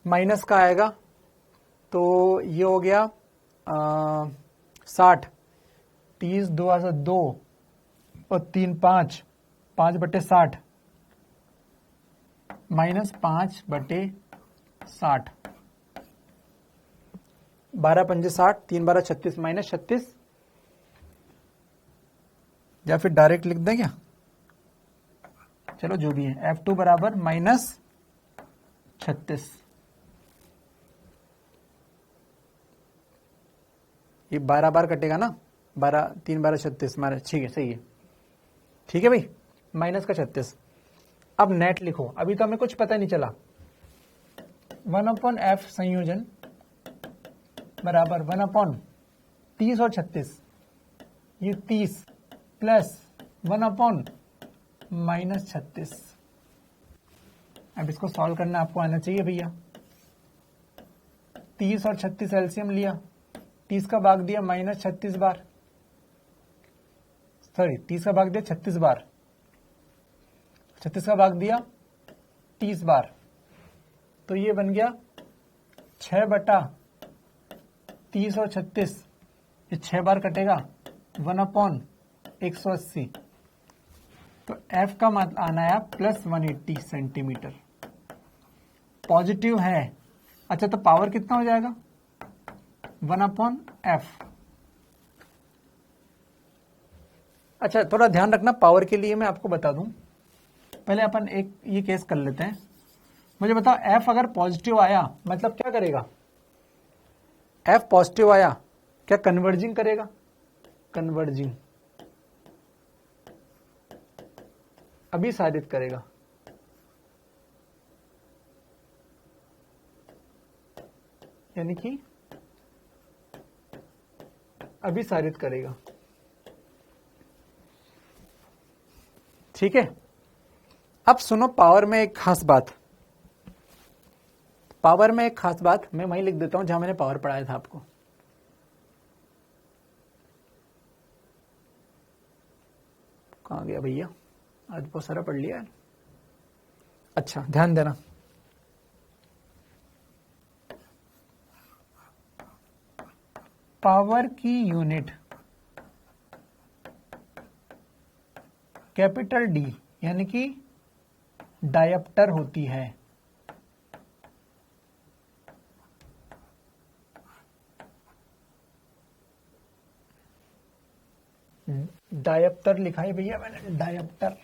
माइनस का आएगा तो ये हो गया 60, 30 2 और 3 5, 5/60 माइनस 5/60, 12×5 60, 3×12 36 माइनस 36, या फिर डायरेक्ट लिख दें क्या, चलो जो भी है। F2 बराबर -36, ये 12 बार कटेगा ना, 12 3 12 36 माइनस, ठीक है सही है, ठीक है भाई, माइनस का 36। अब नेट लिखो, अभी तो हमें कुछ पता नहीं चला। 1/f संयोजन बराबर 1/30 और 36, ये 30 प्लस 1/-36। अब इसको सॉल्व करना आपको आना चाहिए भैया। 30 और 36 एलसीएम लिया, 30 का भाग दिया -36 बार, सॉरी 30 का भाग दिया 36 बार, 36 का भाग दिया 30 बार, तो ये बन गया 6/30 और 36, ये 6 बार कटेगा 1/180, तो F का मान आना है +180 सेंटीमीटर। पॉजिटिव है, अच्छा तो पावर कितना हो जाएगा 1/f। अच्छा थोड़ा ध्यान रखना, पावर के लिए मैं आपको बता दूं, पहले अपन एक ये केस कर लेते हैं। मुझे बताओ F अगर पॉजिटिव आया मतलब क्या करेगा, F पॉजिटिव आया क्या कन्वर्जिंग करेगा, कन्वर्जिंग अभी साबित करेगा, यानी कि अभी साबित करेगा, ठीक है। अब सुनो पावर में एक खास बात, पावर में एक खास बात मैं वहीं लिख देता हूं जहां मैंने पावर पढ़ाया था आपको। कहां गया भैया, आज बहुत सारा पढ़ लिया है। अच्छा ध्यान देना, पावर की यूनिट कैपिटल डी यानी कि डायप्टर होती है। डायप्टर लिखा है भैया मैंने, डायप्टर।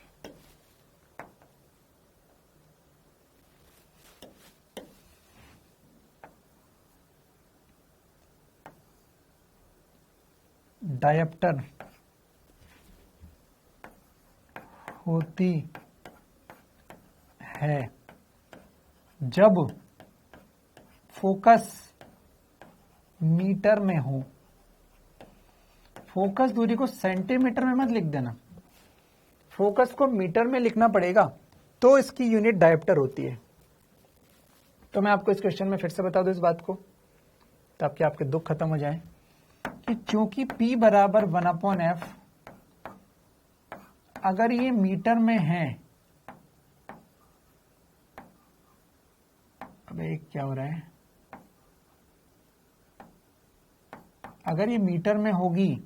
डायप्टर होती है जब फोकस मीटर में हो। फोकस दूरी को सेंटीमीटर में मत लिख देना, फोकस को मीटर में लिखना पड़ेगा, तो इसकी यूनिट डायप्टर होती है। तो मैं आपको इस क्वेश्चन में फिर से बता दूं इस बात को, ताकि आपके दुख खत्म हो जाए। कि चूंकि P बराबर 1/f, अगर ये मीटर में है, अबे क्या हो रहा है, अगर ये मीटर में होगी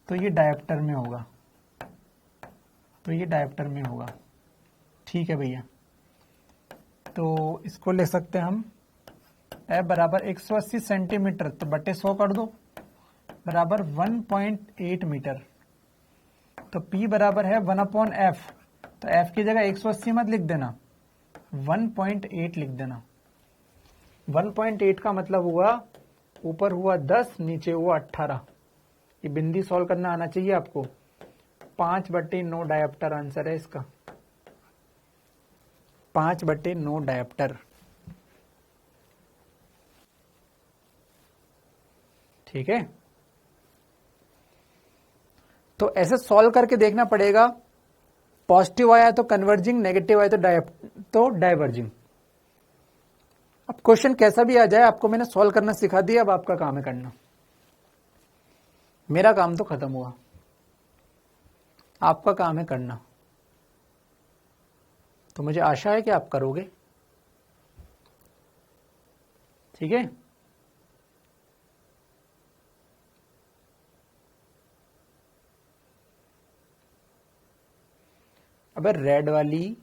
तो ये डायप्टर में होगा, तो ये डायप्टर में होगा। ठीक है भैया, तो इसको ले सकते हैं हम F बराबर 180 सेंटीमीटर, तो बटे 100 कर दो, बराबर 1.8 मीटर। तो P बराबर है 1/f, तो F की जगह 180 मत लिख देना, 1.8 लिख देना। 1.8 का मतलब हुआ, ऊपर हुआ 10, नीचे हुआ 18। ये बिंदी सॉल्व करना आना चाहिए आपको। 5/9 डायप्टर आंसर है इसका, 5/9 डायप्टर। ठीक है, तो ऐसे सॉल्व करके देखना पड़ेगा। पॉजिटिव आया तो कन्वर्जिंग, नेगेटिव आया तो डाइवर्जिंग। अब क्वेश्चन कैसा भी आ जाए, आपको मैंने सॉल्व करना सिखा दिया, अब आपका काम है करना। मेरा काम तो खत्म हुआ, आपका काम है करना। तो मुझे आशा है कि आप करोगे। ठीक है, अब रेड वाली,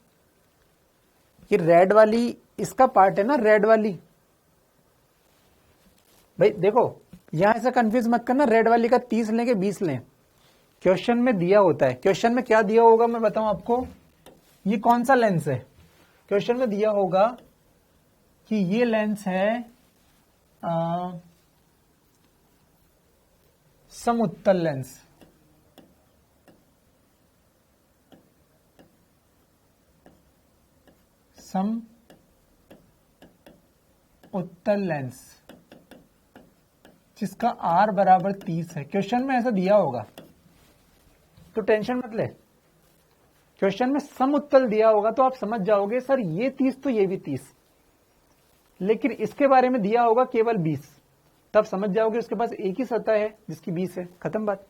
ये रेड वाली इसका पार्ट है ना, रेड वाली। भाई देखो, यहां ऐसा कंफ्यूज मत करना, रेड वाली का 30 लें कि 20 लें। क्वेश्चन में दिया होता है, क्वेश्चन में क्या दिया होगा मैं बताऊं आपको। ये कौन सा लेंस है, क्वेश्चन में दिया होगा कि ये लेंस है समउत्तल लेंस। समउत्तल लेंस जिसका R बराबर 30 है। क्वेश्चन में ऐसा दिया होगा, तो टेंशन मत ले। क्वेश्चन में समउत्तल दिया होगा तो आप समझ जाओगे सर ये 30 तो ये भी 30, लेकिन इसके बारे में दिया होगा केवल 20, तब समझ जाओगे उसके पास एक ही सतह है जिसकी 20 है, खत्म बात।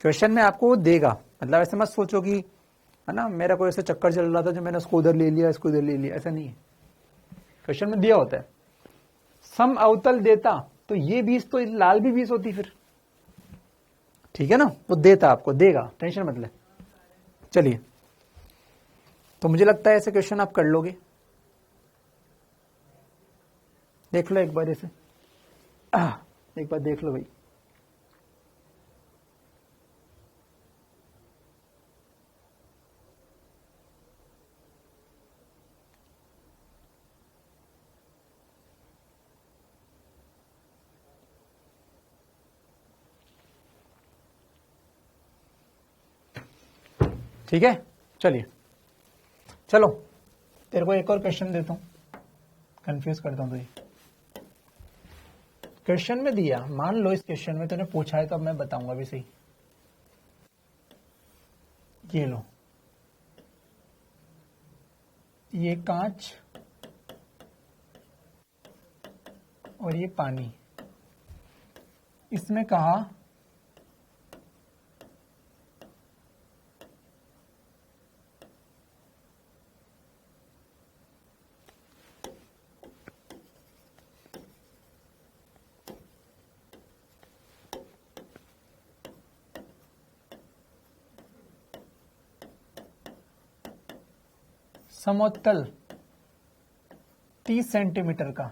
क्वेश्चन में आपको वो देगा, मतलब ऐसे मत सोचो कि है ना मेरा कोई ऐसे चक्कर चल रहा था जो मैंने उसको उधर ले लिया, इसको इधर ले लिया, ऐसा नहीं है। क्वेश्चन में दिया होता है सम अवतल देता तो ये 20 तो लाल भी 20 होती फिर। ठीक है ना, वो देता आपको, देगा, टेंशन मत ले। चलिए, तो मुझे लगता है ऐसे क्वेश्चन आप कर लोगे। देख लो एक बार इसे, एक बार देख लो भाई। ठीक है, चलिए, चलो तेरे को एक और क्वेश्चन देता हूं, कंफ्यूज करता हूं तुझे। क्वेश्चन में दिया, मान लो इस क्वेश्चन में तूने पूछा है तो अब मैं बताऊंगा भी सही। ये लो, ये कांच और ये पानी, इसमें कहा समोत्तल 30 सेंटीमीटर का,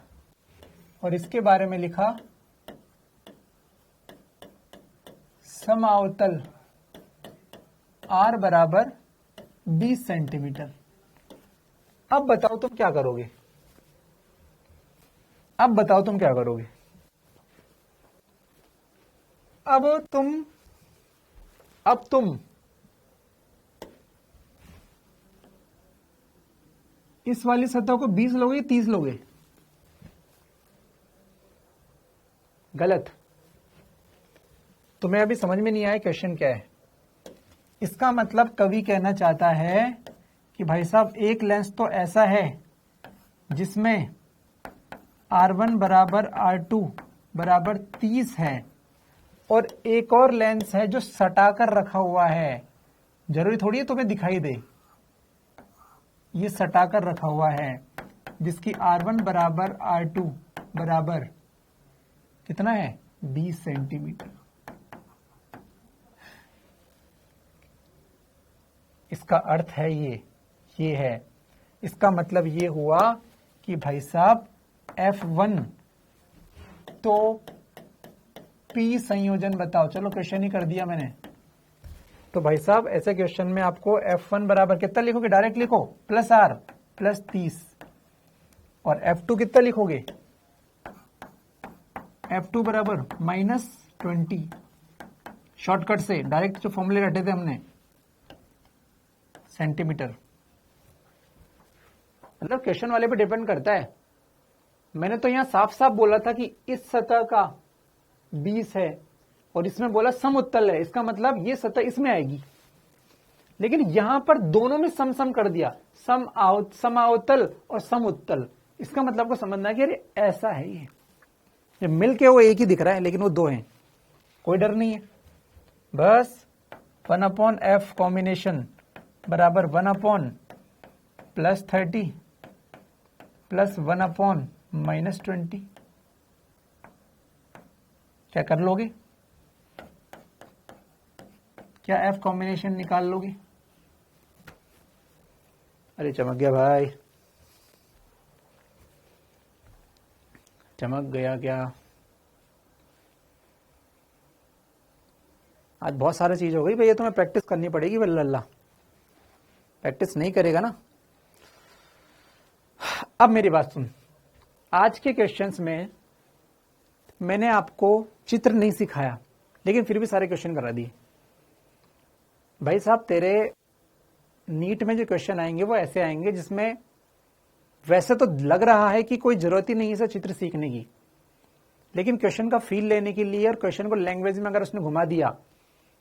और इसके बारे में लिखा समावतल R बराबर 20 सेंटीमीटर। अब बताओ तुम क्या करोगे, अब बताओ तुम क्या करोगे। अब तुम इस वाली सतह को 20 लोगे 30 लोगे? गलत। तुम्हें अभी समझ में नहीं आया क्वेश्चन क्या है। इसका मतलब कवि कहना चाहता है कि भाई साहब एक लेंस तो ऐसा है जिसमें R1 बराबर R2 बराबर 30 है और एक और लेंस है जो सटाकर रखा हुआ है, जरूरी थोड़ी है तुम्हें दिखाई दे, ये सटाकर रखा हुआ है, जिसकी R1 बराबर R2 बराबर कितना है 20 सेंटीमीटर। इसका अर्थ है ये है, इसका मतलब ये हुआ कि भाई साहब F1 तो P संयोजन बताओ। चलो क्वेश्चन ही कर दिया मैंने। तो भाई साहब ऐसे क्वेश्चन में आपको F1 बराबर कितना लिखोगे, डायरेक्ट लिखो +R +30 और F2 कितना लिखोगे, F2 बराबर -20। शॉर्टकट से डायरेक्ट जो फॉर्मूले रटे थे हमने, सेंटीमीटर। मतलब क्वेश्चन वाले पे डिपेंड करता है। मैंने तो यहां साफ साफ बोला था कि इस सतह का 20 है और इसमें बोला समउत्तल है, इसका मतलब ये सतह इसमें आएगी, लेकिन यहां पर दोनों में सम कर दिया, समावतल और समउत्तल। इसका मतलब को समझना है कि अरे ऐसा है, ये मिलके वो एक ही दिख रहा है लेकिन वो दो हैं, कोई डर नहीं है। बस 1/f कॉम्बिनेशन बराबर 1/+30 + 1/-20। क्या कर लोगे, क्या f कॉम्बिनेशन निकाल लोगे? अरे चमक गया भाई, चमक गया क्या? आज बहुत सारी चीज हो गई भैया, तुम्हें प्रैक्टिस करनी पड़ेगी। वल्लाह प्रैक्टिस नहीं करेगा ना। अब मेरी बात सुन, आज के क्वेश्चंस में मैंने आपको चित्र नहीं सिखाया, लेकिन फिर भी सारे क्वेश्चन करा दिए। भाई साहब तेरे नीट में जो क्वेश्चन आएंगे वो ऐसे आएंगे जिसमें वैसे तो लग रहा है कि कोई जरूरत ही नहीं है इसे चित्र सीखने की, लेकिन क्वेश्चन का फील लेने के लिए और क्वेश्चन को लैंग्वेज में अगर उसने घुमा दिया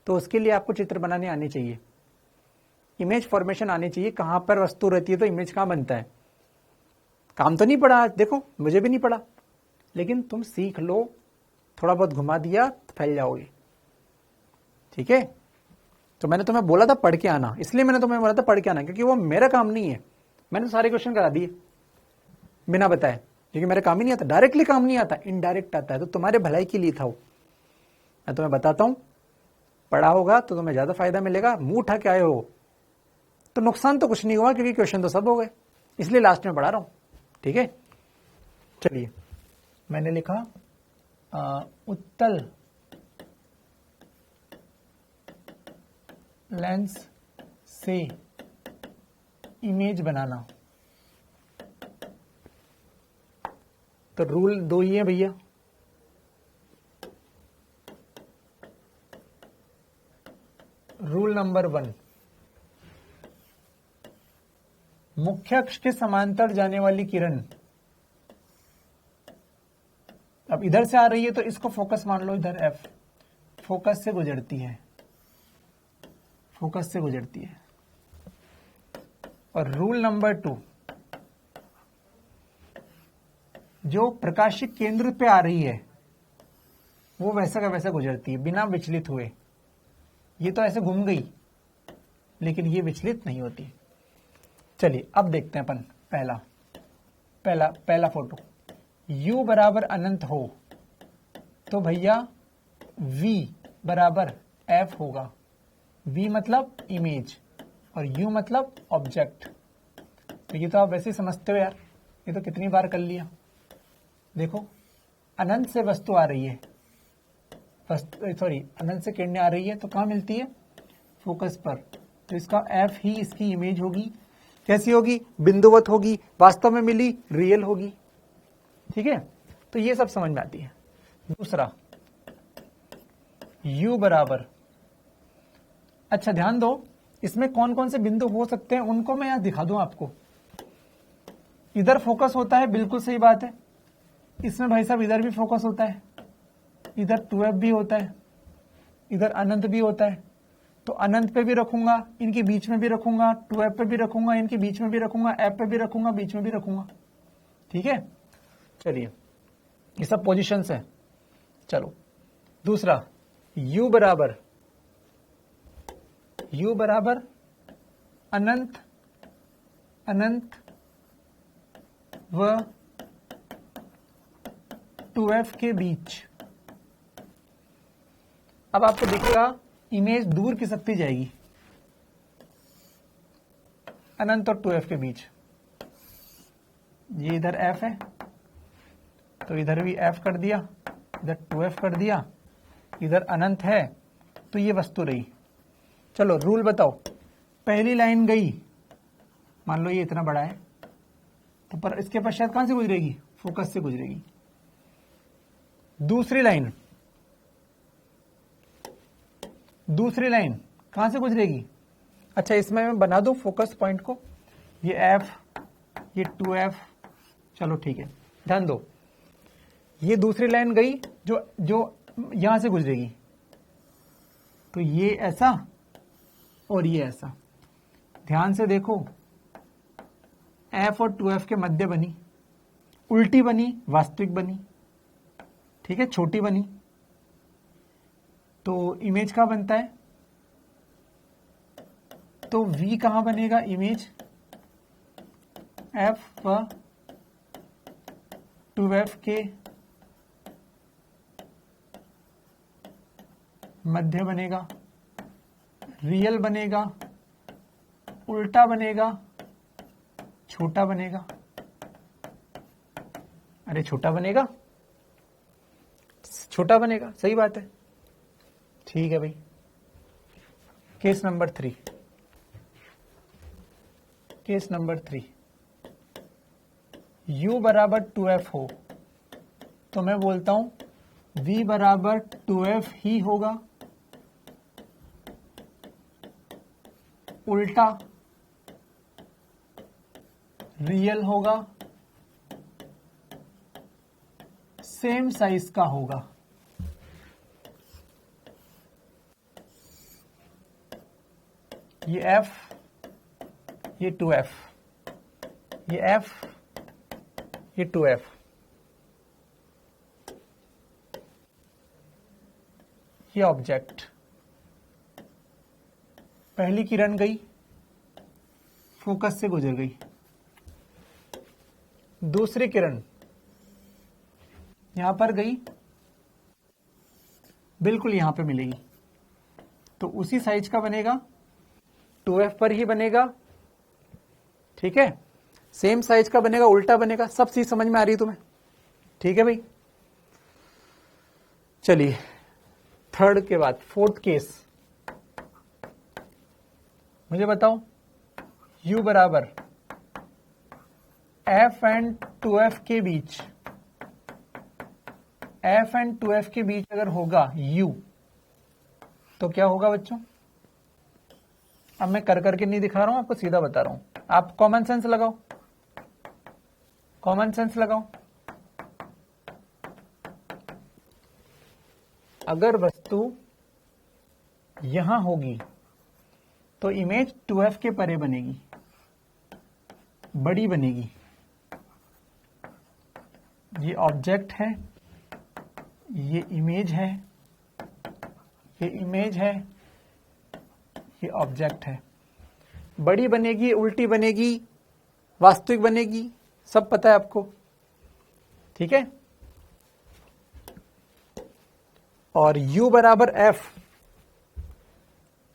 तो उसके लिए आपको चित्र बनाने आने चाहिए, इमेज फॉर्मेशन आनी चाहिए। कहां पर वस्तु रहती है तो इमेज कहां बनता है। काम तो नहीं पड़ा आज, देखो मुझे भी नहीं पड़ा, लेकिन तुम सीख लो, थोड़ा बहुत घुमा दिया तो फैल जाओगे। ठीक है, तो मैंने तुम्हें बोला था पढ़ के आना, इसलिए मैंने तुम्हें बोला था पढ़ के आना, क्योंकि वो मेरा काम नहीं है। मैंने तो सारे क्वेश्चन करा दिए बिना बताए, क्योंकि मेरा काम ही नहीं आता, डायरेक्टली काम नहीं आता, इनडायरेक्ट आता है। तो तुम्हारे भलाई के लिए था वो। मैं तुम्हें बताता हूं, पढ़ा होगा तो तुम्हें ज्यादा फायदा मिलेगा। मुंह उठा के आए हो तो नुकसान तो कुछ नहीं हुआ, क्योंकि क्वेश्चन तो सब हो गए, इसलिए लास्ट में पढ़ा रहा हूं। ठीक है, चलिए मैंने लिखा उत्तल लेंस से इमेज बनाना। तो रूल दो ही है भैया। रूल नंबर 1, मुख्य अक्ष के समांतर जाने वाली किरण अब इधर से आ रही है तो इसको फोकस मान लो, इधर F फोकस से गुजरती है, फोकस से गुजरती है। और रूल नंबर 2, जो प्रकाशिक केंद्र पे आ रही है वो वैसा का वैसा गुजरती है बिना विचलित हुए। ये तो ऐसे घूम गई लेकिन ये विचलित नहीं होती। चलिए अब देखते हैं अपन पहला फोटो। U बराबर अनंत हो तो भैया V बराबर F होगा। V मतलब इमेज और U मतलब ऑब्जेक्ट। तो ये तो आप वैसे ही समझते हो यार, ये तो कितनी बार कर लिया। देखो अनंत से वस्तु आ रही है, अनंत से किरणें आ रही है तो कहाँ मिलती है, फोकस पर। तो इसका F ही इसकी इमेज होगी। कैसी होगी, बिंदुवत होगी, वास्तव में मिली रियल होगी। ठीक है, तो ये सब समझ में आती है। दूसरा U बराबर, अच्छा ध्यान दो, इसमें कौन कौन से बिंदु हो सकते हैं उनको मैं यहां दिखा दूं आपको। इधर फोकस होता है, बिल्कुल सही बात है। इसमें भाई साहब इधर भी फोकस होता है, इधर 2F भी होता है, इधर अनंत भी होता है। तो अनंत पे भी रखूंगा, इनके बीच में भी रखूंगा, 2F पे भी रखूंगा, इनके बीच में भी रखूंगा, F पे भी रखूंगा, बीच में भी रखूंगा। ठीक है, चलिए ये सब पोजीशंस है। चलो दूसरा, u बराबर अनंत अनंत व 2f के बीच। अब आपको दिखेगा इमेज दूर की सकती जाएगी, अनंत और 2f के बीच। ये इधर f है तो इधर भी f कर दिया, इधर 2f कर दिया, इधर अनंत है तो ये वस्तु रही। चलो रूल बताओ, पहली लाइन गई, मान लो ये इतना बड़ा है तो पर इसके पश्चात कहां से गुजरेगी, फोकस से गुजरेगी। दूसरी लाइन कहां से गुजरेगी, अच्छा इसमें मैं बना दूं फोकस पॉइंट को, ये f ये 2f, चलो ठीक है। ध्यान दो, ये दूसरी लाइन गई जो यहां से गुजरेगी, तो ये ऐसा और ये ऐसा। ध्यान से देखो, f और 2f के मध्य बनी, उल्टी बनी, वास्तविक बनी, ठीक है, छोटी बनी, तो इमेज कहां बनता है, तो v कहां बनेगा, इमेज f व 2f के मध्य बनेगा, रियल बनेगा, उल्टा बनेगा, छोटा बनेगा। अरे छोटा बनेगा, सही बात है, ठीक है भाई। केस नंबर 3, u बराबर 2f हो तो मैं बोलता हूं v बराबर 2f ही होगा, उल्टा रियल होगा, सेम साइज का होगा। ये f, ये 2f, ये f, ये 2f। ये ऑब्जेक्ट, पहली किरण गई, फोकस से गुजर गई, दूसरी किरण यहां पर गई, बिल्कुल यहां पे मिलेगी, तो उसी साइज का बनेगा, 2f पर ही बनेगा, ठीक है, सेम साइज का बनेगा, उल्टा बनेगा। सब चीज समझ में आ रही है तुम्हें, ठीक है भाई। चलिए थर्ड के बाद फोर्थ केस, मुझे बताओ u बराबर f एंड 2f के बीच, f एंड 2f के बीच अगर होगा u तो क्या होगा बच्चों। अब मैं कर करके नहीं दिखा रहा हूं, आपको सीधा बता रहा हूं, आप कॉमन सेंस लगाओ, अगर वस्तु यहां होगी तो इमेज 2f के परे बनेगी, बड़ी बनेगी। ये ऑब्जेक्ट है, ये इमेज है, ये इमेज है, ये ऑब्जेक्ट है, बड़ी बनेगी, उल्टी बनेगी, वास्तविक बनेगी, सब पता है आपको, ठीक है। और u बराबर f,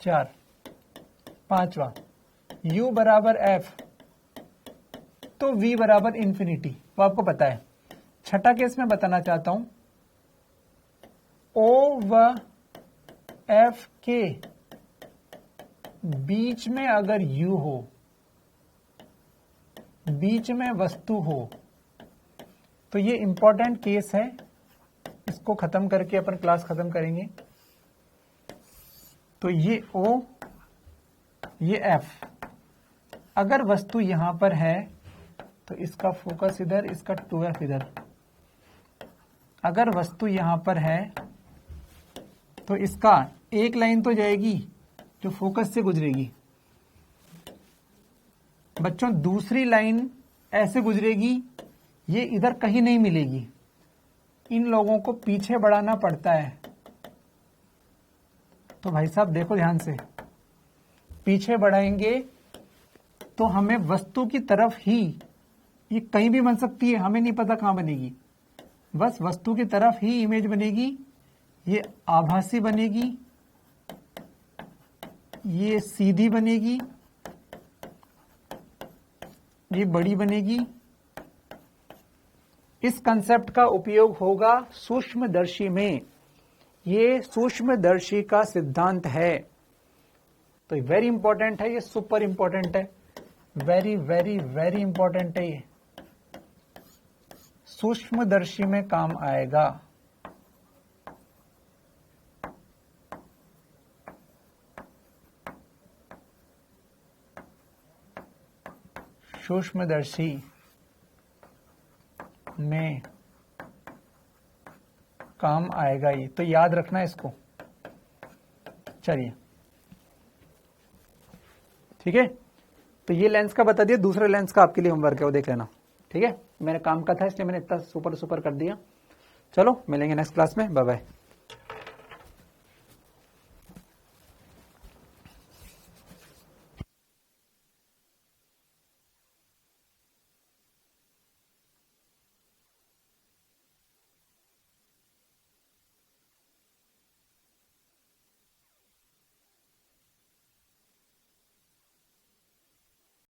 4, 5वां u बराबर f तो v बराबर इंफिनिटी, वो आपको पता है। छठा केस में बताना चाहता हूं, o व f के बीच में अगर u हो, बीच में वस्तु हो, तो ये इंपॉर्टेंट केस है, इसको खत्म करके अपन क्लास खत्म करेंगे। तो ये O, ये F, अगर वस्तु यहां पर है तो इसका फोकस इधर, इसका 2F इधर। अगर वस्तु यहां पर है तो इसका एक लाइन तो जाएगी जो फोकस से गुजरेगी बच्चों, दूसरी लाइन ऐसे गुजरेगी, ये इधर कहीं नहीं मिलेगी, इन लोगों को पीछे बढ़ाना पड़ता है। तो भाई साहब देखो ध्यान से, पीछे बढ़ाएंगे तो हमें वस्तु की तरफ ही, ये कहीं भी बन सकती है, हमें नहीं पता कहां बनेगी, बस वस्तु की तरफ ही इमेज बनेगी। ये आभासी बनेगी, ये सीधी बनेगी, ये बड़ी बनेगी। इस कंसेप्ट का उपयोग होगा सूक्ष्मदर्शी में। ये सूक्ष्मदर्शी का सिद्धांत है, तो वेरी इंपॉर्टेंट है, ये सुपर इंपॉर्टेंट है, वेरी वेरी वेरी इंपॉर्टेंट है। ये सूक्ष्मदर्शी में काम आएगा। सूक्ष्मदर्शी में काम आएगा ये, तो याद रखना इसको। चलिए ठीक है, तो ये लेंस का बता दिया, दूसरे लेंस का आपके लिए होमवर्क है, वो देख लेना। ठीक है, मेरे काम का था इसलिए मैंने इतना सुपर कर दिया। चलो मिलेंगे नेक्स्ट क्लास में, बाय बाय।